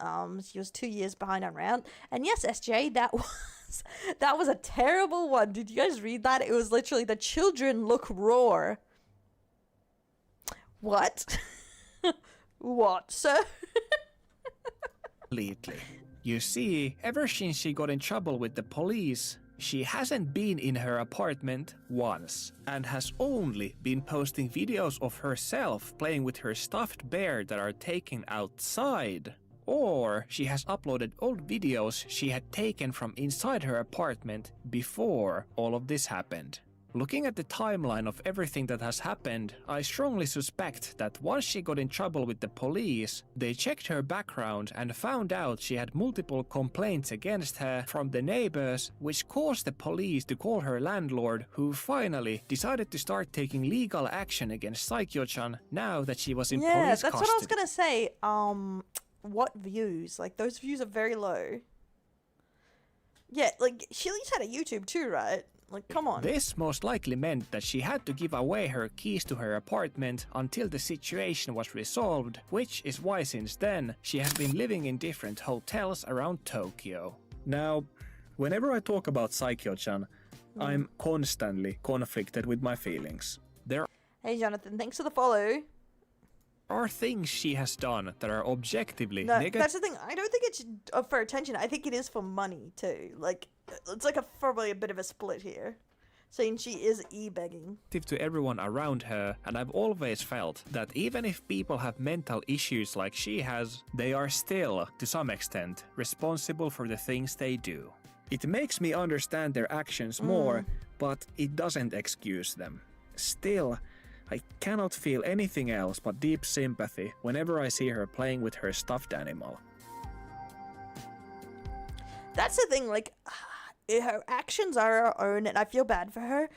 she was 2 years behind on round. And yes, SJ, that was a terrible one. Did you guys read that? It was literally the children look roar. What? What, sir? Completely. You see, ever since she got in trouble with the police, she hasn't been in her apartment once and has only been posting videos of herself playing with her stuffed bear that are taken outside. Or she has uploaded old videos she had taken from inside her apartment before all of this happened. Looking at the timeline of everything that has happened, I strongly suspect that once she got in trouble with the police, they checked her background and found out she had multiple complaints against her from the neighbors, which caused the police to call her landlord, who finally decided to start taking legal action against Saikyo-chan now that she was in police custody. Yeah, that's what I was gonna say. What views? Like, those views are very low. Yeah, like, she at least had a YouTube too, right? Like, come on. This most likely meant that she had to give away her keys to her apartment until the situation was resolved, which is why since then she has been living in different hotels around Tokyo. Now, whenever I talk about Saikyo-chan, I'm constantly conflicted with my feelings. There Hey Jonathan, thanks for the follow. are things she has done that are objectively No, negative. that's the thing. I don't think it's for attention. I think it is for money too. Like, it's like probably a bit of a split here, saying she is e-begging To everyone around her, and I've always felt that even if people have mental issues like she has, they are still, to some extent, responsible for the things they do. It makes me understand their actions more, but it doesn't excuse them. Still, I cannot feel anything else but deep sympathy whenever I see her playing with her stuffed animal. That's the thing, like, her actions are her own, and I feel bad for her,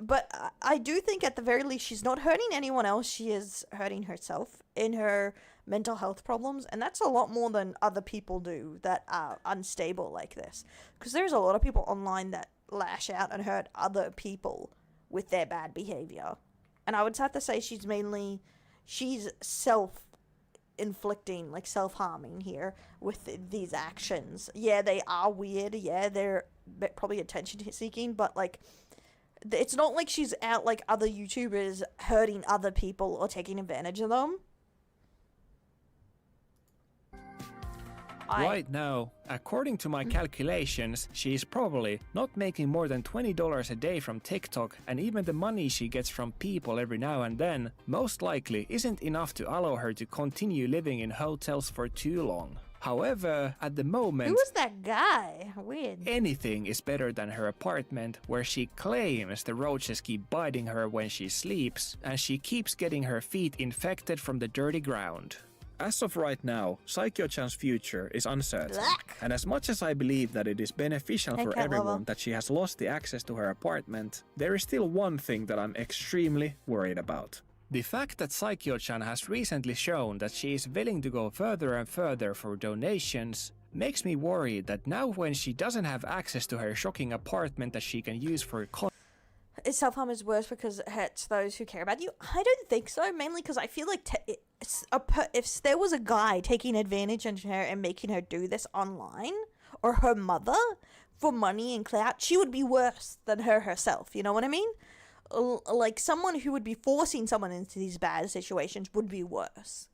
but I do think at the very least she's not hurting anyone else, she is hurting herself in her mental health problems, and that's a lot more than other people do that are unstable like this, because there's a lot of people online that lash out and hurt other people with their bad behavior, and I would have to say she's self-inflicting, like self-harming here with these actions. Yeah, they are weird, yeah, they're probably attention-seeking, but like, it's not like she's out like other YouTubers hurting other people or taking advantage of them. Right now, according to my calculations, she is probably not making more than $20 a day from TikTok, and even the money she gets from people every now and then most likely isn't enough to allow her to continue living in hotels for too long. However, at the moment, Who was that guy? Weird. anything is better than her apartment, where she claims the roaches keep biting her when she sleeps, and she keeps getting her feet infected from the dirty ground. As of right now, Saikyo-chan's future is uncertain, and as much as I believe that it is beneficial Hey, for cat everyone lover. that she has lost the access to her apartment, there is still one thing that I'm extremely worried about. The fact that Saikyo-chan has recently shown that she is willing to go further and further for donations makes me worried that now when she doesn't have access to her shocking apartment that she can use for Self-harm is worse because it hurts those who care about you. I don't think so, mainly because I feel like if there was a guy taking advantage of her and making her do this online, or her mother, for money and clout, she would be worse than her herself, you know what I mean? Like, someone who would be forcing someone into these bad situations would be worse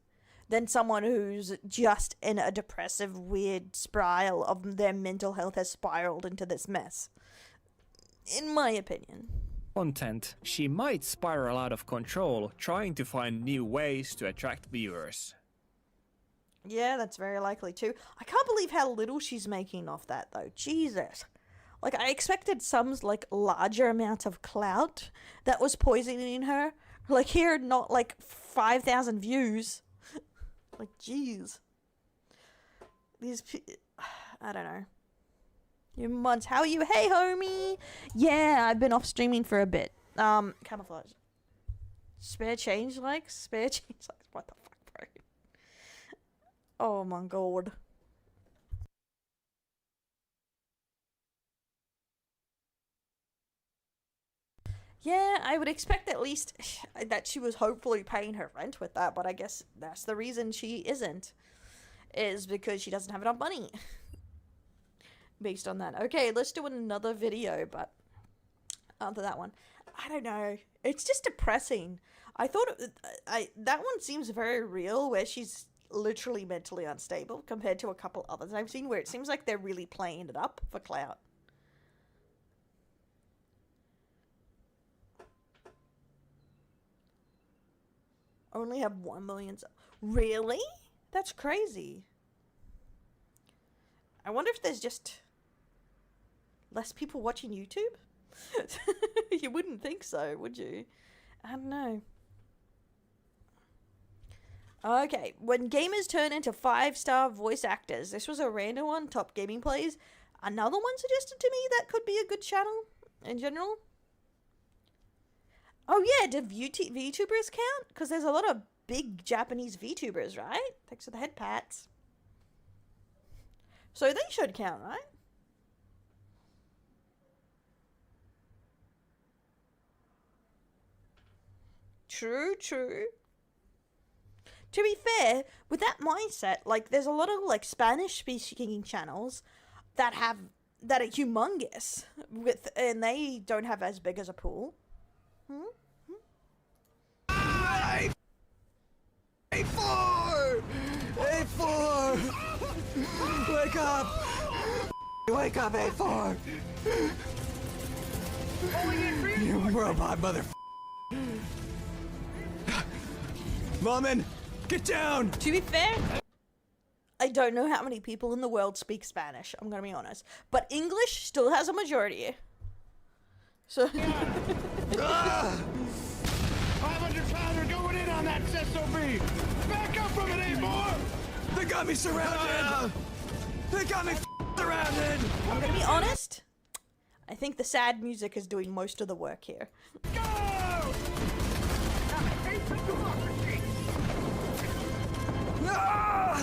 than someone who's just in a depressive, weird spiral of their mental health has spiraled into this mess. In my opinion. Content, she might spiral out of control trying to find new ways to attract viewers. Yeah, that's very likely too. I can't believe how little she's making off that though. Jesus. Like, I expected some like larger amount of clout that was poisoning her. Like, here, not like 5,000 views. Like, jeez. I don't know. You months. How are you? Hey, homie. Yeah, I've been off streaming for a bit. Camouflage. Spare change likes? Spare change likes? What the fuck, bro? Oh my god. Yeah, I would expect at least that she was hopefully paying her rent with that, but I guess that's the reason she isn't. Is because she doesn't have enough money. Based on that. Okay, let's do another video, but after that one. I don't know. It's just depressing. I thought that one seems very real, where she's literally mentally unstable compared to a couple others I've seen where it seems like they're really playing it up for clout. Only have 1 million. Really? That's crazy. I wonder if there's just less people watching YouTube? You wouldn't think so, would you? I don't know. Okay, when gamers turn into 5-star voice actors. This was a random one, top gaming plays. Another one suggested to me that could be a good channel in general. Oh yeah, do VTubers count? Because there's a lot of big Japanese VTubers, right? Thanks for the head pats. So they should count, right? True, true. To be fair, with that mindset, like, there's a lot of, like, Spanish-speaking channels that are humongous, and they don't have as big as a pool. A4! A4! Wake up! Wake up, A4! You robot mother. Woman, get down! To be fair, I don't know how many people in the world speak Spanish, I'm gonna be honest. But English still has a majority. So... 500 pounder going in on that SOB! Back up from it, A4! They got me surrounded! They got me surrounded! I'm gonna be honest, I think the sad music is doing most of the work here. Go! Ah!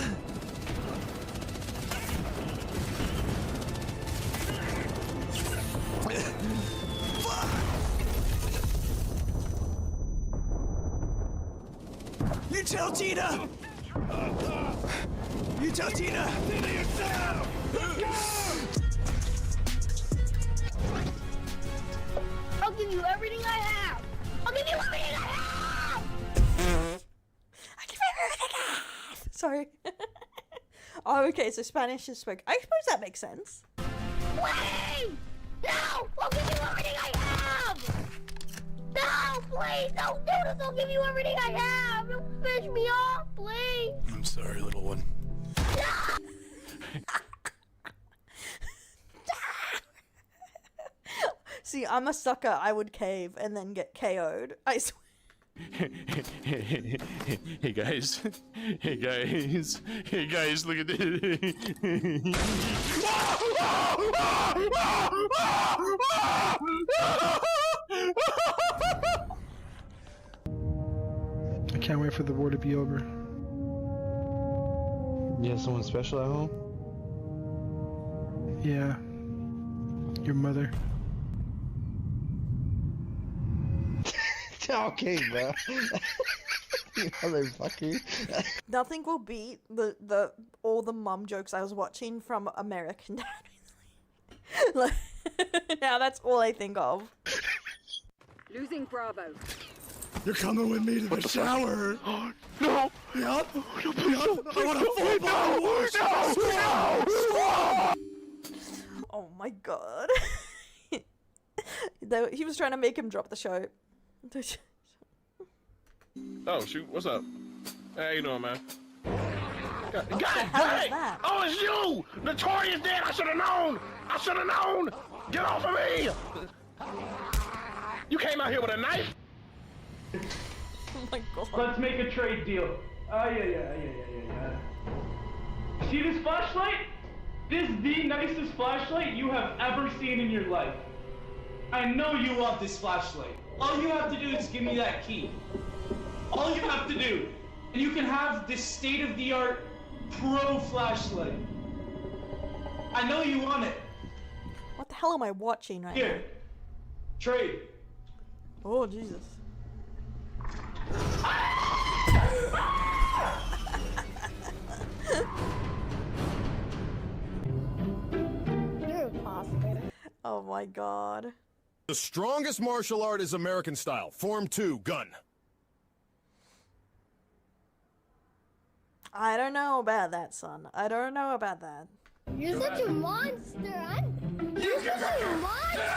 You tell Tina! You tell Tina! Tina, yourself! I'll give you everything I have! I'll give you everything I have! Sorry. Oh, okay, so Spanish is spoken. I suppose that makes sense. Wait! No! I'll give you everything I have! No, please! Don't do this! I'll give you everything I have! Don't fish me off, please! I'm sorry, little one. See, I'm a sucker. I would cave and then get KO'd. I swear. Hey guys, hey guys, hey guys, look at this. I can't wait for the war to be over. You have someone special at home? Yeah. Your mother. Okay, bro. You motherfucker. Nothing will beat all the mum jokes I was watching from American Dad. Like, now that's all I think of. Losing Bravo. You're coming with me to the shower. Oh, no. Yup. No, I want a full bottle wash. Oh my god. He was trying to make him drop the show. Oh shoot, what's up? Hey, how you doing, man? God What the hell is that? Oh, it's you! Notorious dead! I should've known! I should've known! Get off of me! You came out here with a knife? Oh my god. Let's make a trade deal. Yeah. See this flashlight? This is the nicest flashlight you have ever seen in your life. I know you want this flashlight. All you have to do is give me that key. All you have to do. And you can have this state-of-the-art pro flashlight. I know you want it. What the hell am I watching right Here. Trade. Oh, Jesus. You're impossible. Oh my god. The strongest martial art is American style. Form 2, gun. I don't know about that, son. I don't know about that. You're such a monster. You're such a monster.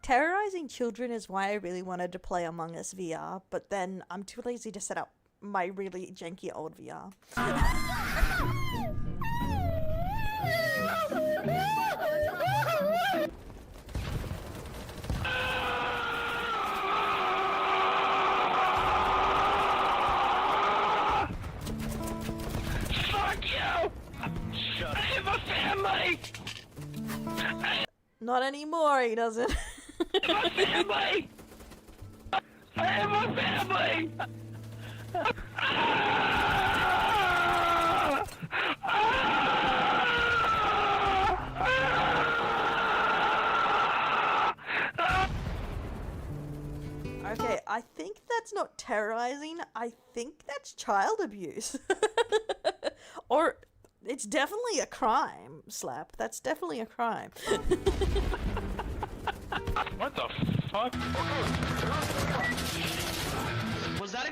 Terrorizing children is why I really wanted to play Among Us VR, but then I'm too lazy to set up my really janky old VR. Fuck you! I have a family! Not anymore, he doesn't. I have a family! I have a family! Okay, I think that's not terrorizing. I think that's child abuse. Or it's definitely a crime, Slap. That's definitely a crime. What the fuck? Was that a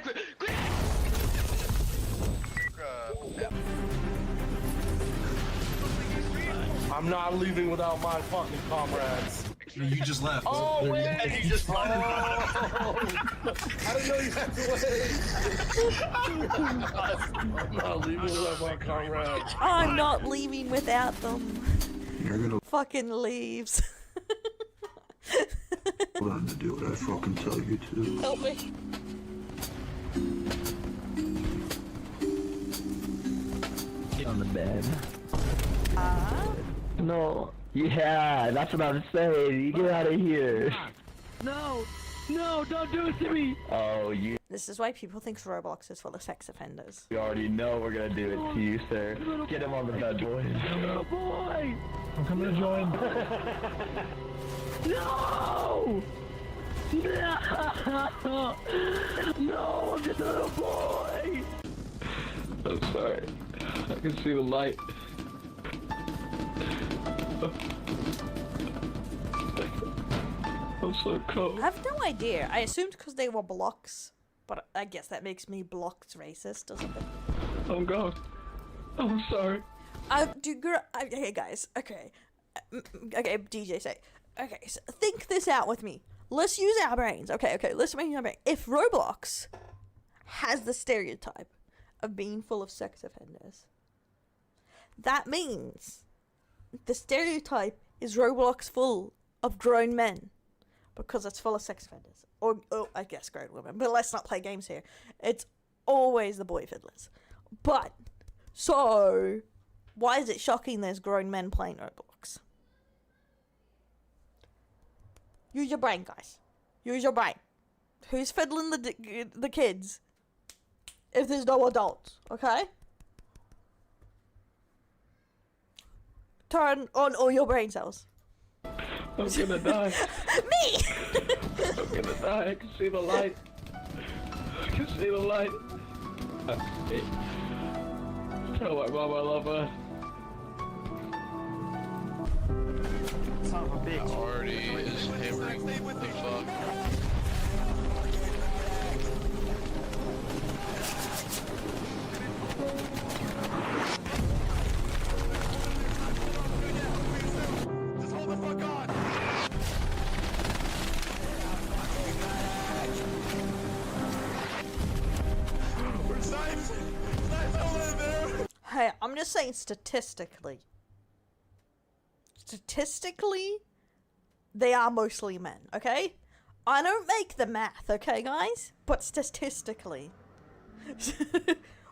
I'm not leaving without my fucking comrades. You just left. Oh, wait, and you just left. I didn't know you had to wait. I'm not leaving without my comrades. I'm not leaving without them. You're gonna Fucking leaves. learn to do what I fucking tell you to. Help me. Get on the bed. No. Yeah, that's what I'm saying. You get out of here. No! No, don't do it to me! Oh, you This is why people think Roblox is full of sex offenders. already know we're gonna do it to you, sir. Get him on the bed, boys. Little boy! I'm coming to join. No! No! No, I'm just a little boy! I'm sorry. I can see the light. I'm so cold. I have no idea. I assumed because they were blocks, but I guess that makes me blocks racist, doesn't it? Oh god. I'm sorry. Okay, guys. Okay. Okay, DJ say. Okay, so think this out with me. Let's use our brains. Okay, let's make our brain. If Roblox has the stereotype of being full of sex offenders, that means the stereotype is Roblox full of grown men because it's full of sex offenders. Or I guess grown women, but let's not play games here. It's always the boy fiddlers. But, so, why is it shocking there's grown men playing Roblox? Use your brain, guys. Use your brain. Who's fiddling the kids if there's no adults, okay? Turn on all your brain cells. I'm gonna die. Me! I'm gonna die. I can see the light. I can see the light. Hey. Tell my mom I love her. Son of a bitch. Already is hammering the fuck. Just hold the fuck on! We're snipes! Snipes all in there! Hey, I'm just saying statistically. Statistically, they are mostly men, okay? I don't make the math, okay, guys? But statistically,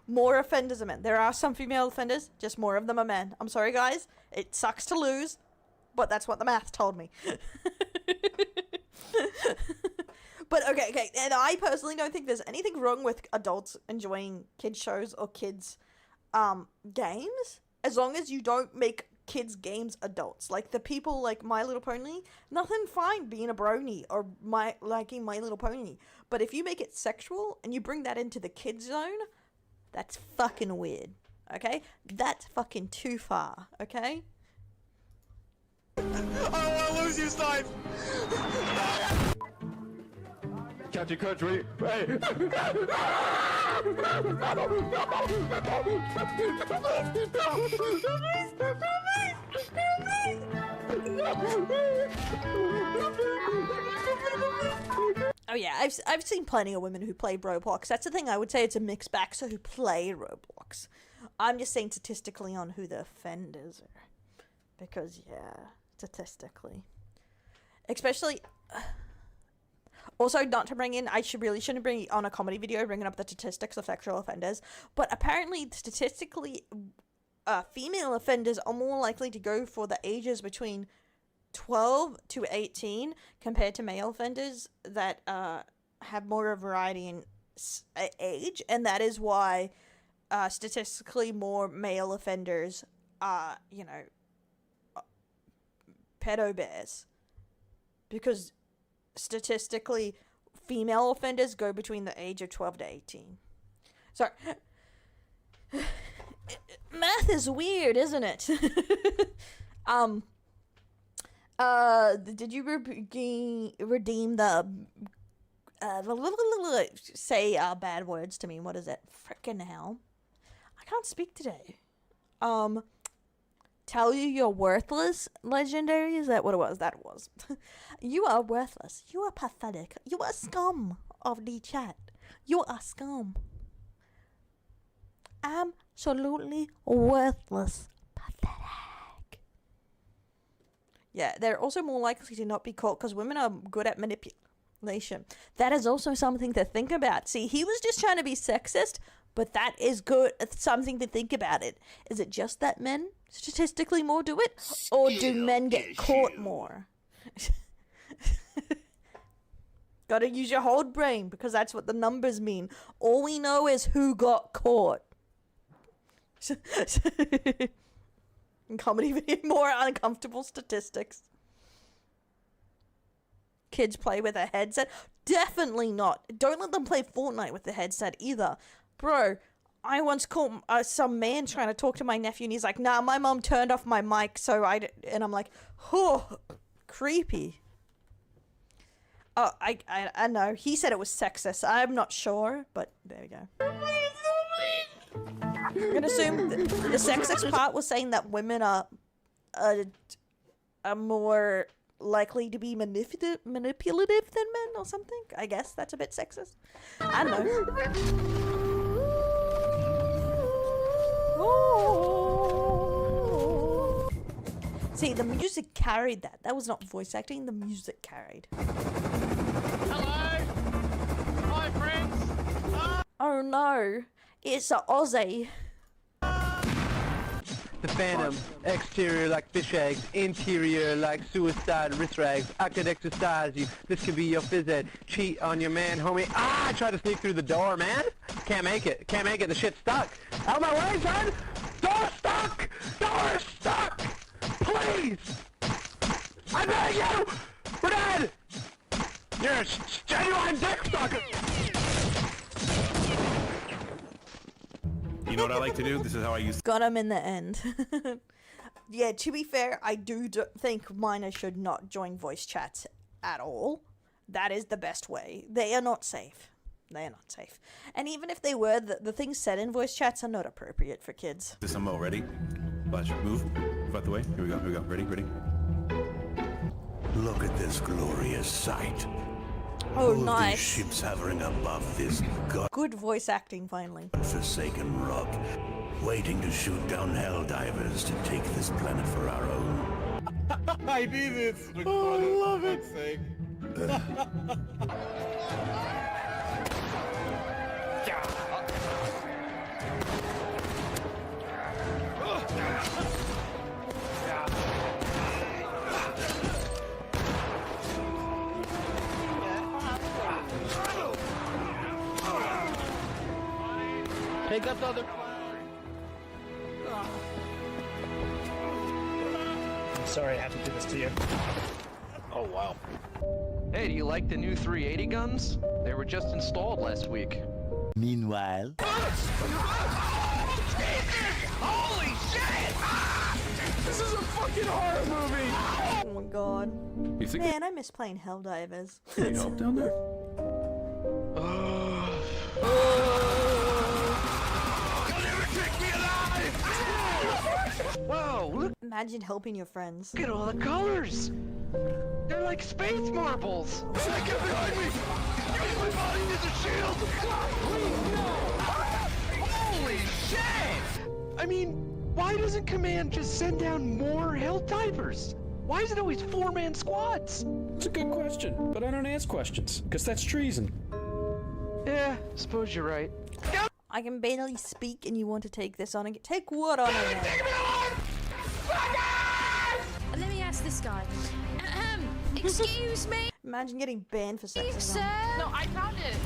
more offenders are men. There are some female offenders, just more of them are men. I'm sorry, guys. It sucks to lose, but that's what the math told me. But okay, and I personally don't think there's anything wrong with adults enjoying kids shows or kids games, as long as you don't make kids games adults. Like the people like My Little Pony, nothing fine being a brony or liking My Little Pony. But if you make it sexual and you bring that into the kids zone, that's fucking weird. Okay? That's fucking too far, okay? I don't want to lose you, Stein! Captain Country, hey! Oh yeah, I've seen plenty of women who play Roblox. That's the thing, I would say it's a mixed bag, so who play Roblox. I'm just saying statistically on who the offenders are. Because, yeah, statistically. Especially... Also, not to bring in, I really shouldn't bring on a comedy video bringing up the statistics of sexual offenders, but apparently, statistically, female offenders are more likely to go for the ages between 12 to 18 compared to male offenders that have more variety in age, and that is why statistically more male offenders are, you know, pedo bears. Because statistically, female offenders go between the age of 12 to 18. Sorry. Math is weird, isn't it? Did you redeem the say bad words to me? What is it? Frickin' hell. I can't speak today. Tell you you're worthless, legendary? Is that what it was? That was. You are worthless. You are pathetic. You are scum of the chat. You are scum. Absolutely worthless. Pathetic. Yeah, they're also more likely to not be caught because women are good at manipulation. That is also something to think about. See, he was just trying to be sexist, but that is good. It's something to think about it. Is it just that men statistically more do it? Or do men get caught more? Gotta use your whole brain because that's what the numbers mean. All we know is who got caught. Comedy video, more uncomfortable statistics. Kids play with a headset? Definitely not. Don't let them play Fortnite with the headset either. Bro, I once caught some man trying to talk to my nephew and he's like, nah, my mom turned off my mic, so and I'm like, oh, creepy. Oh, I know. He said it was sexist. I'm not sure, but there we go. I'm gonna assume the sexist part was saying that women are more likely to be manipulative than men or something. I guess that's a bit sexist. I don't know. See, the music carried that. That was not voice acting. The music carried. Hello, hi friends. Oh no, it's a Aussie. The Phantom, exterior like fish eggs, interior like suicide wrist rags. I could exercise you, this could be your phys ed. Cheat on your man, homie. Ah, I tried to sneak through the door, man. Can't make it, the shit's stuck. Out of my way, son! Door stuck! Door stuck! Please! I beg you! We're dead! You're a genuine dick sucker! You know what I like to do? This is how I use. Got him in the end. Yeah, to be fair, I do think minors should not join voice chats at all. That is the best way. They are not safe. They are not safe. And even if they were, the things said in voice chats are not appropriate for kids. This I'm ready. Watch, move out the way. Here we go. Ready. Look at this glorious sight. Oh, All nice. Of these ships hovering above this Good voice acting, finally. godforsaken rock, waiting to shoot down hell divers to take this planet for our own. I did it. Oh, I love it. Take out the other. Sorry I have to do this to you. Oh wow. Hey, do you like the new 380 guns? They were just installed last week. Meanwhile. Holy shit! This is a fucking horror movie! Oh my god. You think Man, I miss playing Helldivers. Need help down there? You'll never take me alive! Whoa, look Imagine helping your friends. at all the colors! They're like space marbles! Get behind me! Use my body as a shield! Holy shit! I mean, why doesn't Command just send down more Helldivers? Why is it always 4-man squads? It's a good question, but I don't ask questions, because that's treason. Yeah, suppose you're right. I can barely speak and you want to take this on again. Take what on again? Let me ask this guy. Excuse me? Imagine getting banned for sex. Sir? No, I found it.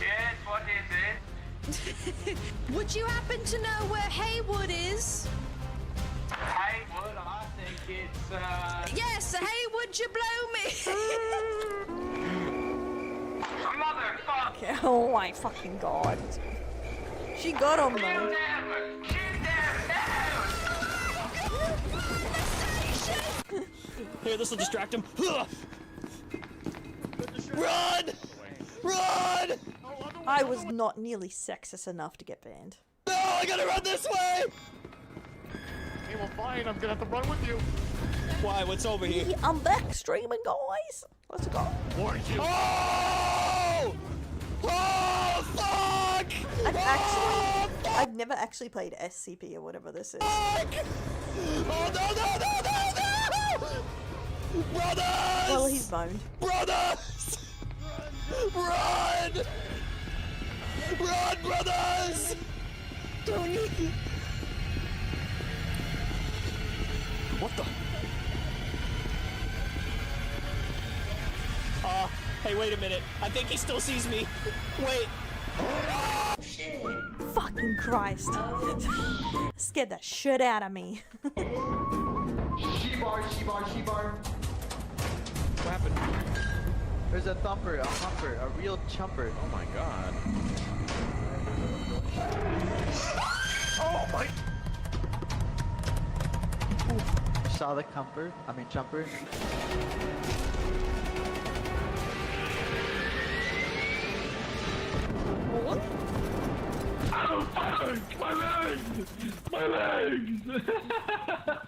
Yes, what is it? Would you happen to know where Haywood is? Haywood, I think it's, Yes, Haywood, you blow me. Motherfucker! Oh my fucking god. She got him though. Here, this will distract him. Run! Run! I was not nearly sexist enough to get banned. No, I gotta run this way! Okay, well fine, I'm gonna have to run with you. Why? What's over here? Yeah, I'm back streaming, guys. Let's go. Oh! Oh, fuck! I've never actually played SCP or whatever this is. Oh, no, no, no, no, no! Brothers! Well, he's boned. Brothers! Run! Run, brothers! What the? Hey, wait a minute. I think he still sees me. Wait. Fucking Christ. Scared the shit out of me. She-bar, she-bar, she-bar. What happened? There's a thumper, a real chumper. Oh my god. Oh my... Saw the chumper. What? Oh, fuck! My legs! My legs!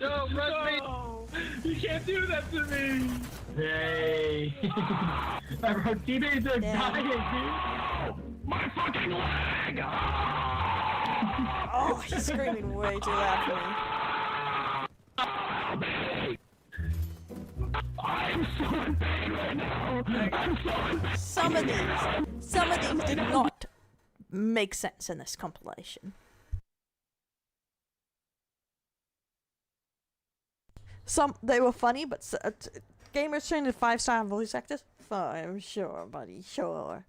Don't rush me! You can't do that to me! Hey! My teammates are dying, dude! My fucking leg! Oh, he's screaming way too loud for me. I'm so in pain right now! I'm so in pain! Some of these did not make sense in this compilation. They were funny, but gamers trained in 5-star voice actors. Fine, sure, buddy, sure.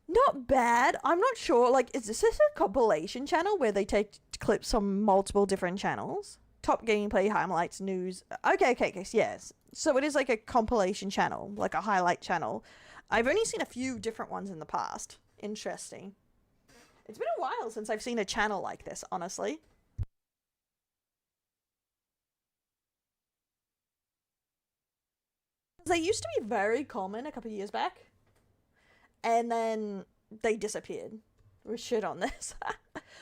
Not bad. I'm not sure. Like, is this a compilation channel where they take clips from multiple different channels? Top gameplay, highlights, news. Okay, yes. So it is like a compilation channel, like a highlight channel. I've only seen a few different ones in the past. Interesting. It's been a while since I've seen a channel like this, honestly. They used to be very common a couple of years back. And then they disappeared. We shit on this.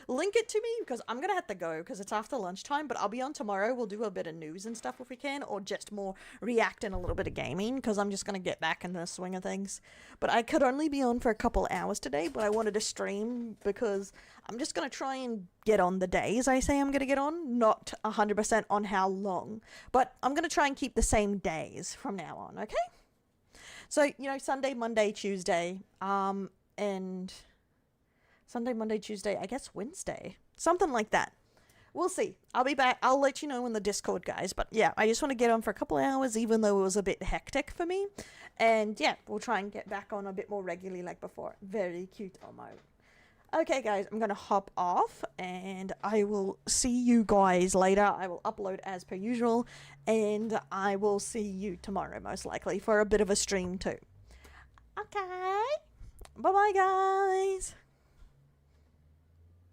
Link it to me because I'm gonna have to go because it's after lunchtime, but I'll be on tomorrow. We'll do a bit of news and stuff if we can, or just more react and a little bit of gaming because I'm just gonna get back in the swing of things. But I could only be on for a couple hours today, but I wanted to stream because I'm just gonna try and get on the days I say I'm gonna get on, not 100% on how long, but I'm gonna try and keep the same days from now on, okay? So, you know, Sunday, Monday, Tuesday, and Sunday, Monday, Tuesday, I guess Wednesday. Something like that. We'll see. I'll be back. I'll let you know in the Discord, guys. But yeah, I just want to get on for a couple of hours, even though it was a bit hectic for me. And yeah, we'll try and get back on a bit more regularly like before. Very cute, Omo. Okay, guys, I'm gonna hop off, and I will see you guys later. I will upload as per usual, and I will see you tomorrow, most likely, for a bit of a stream too. Okay, bye-bye, guys.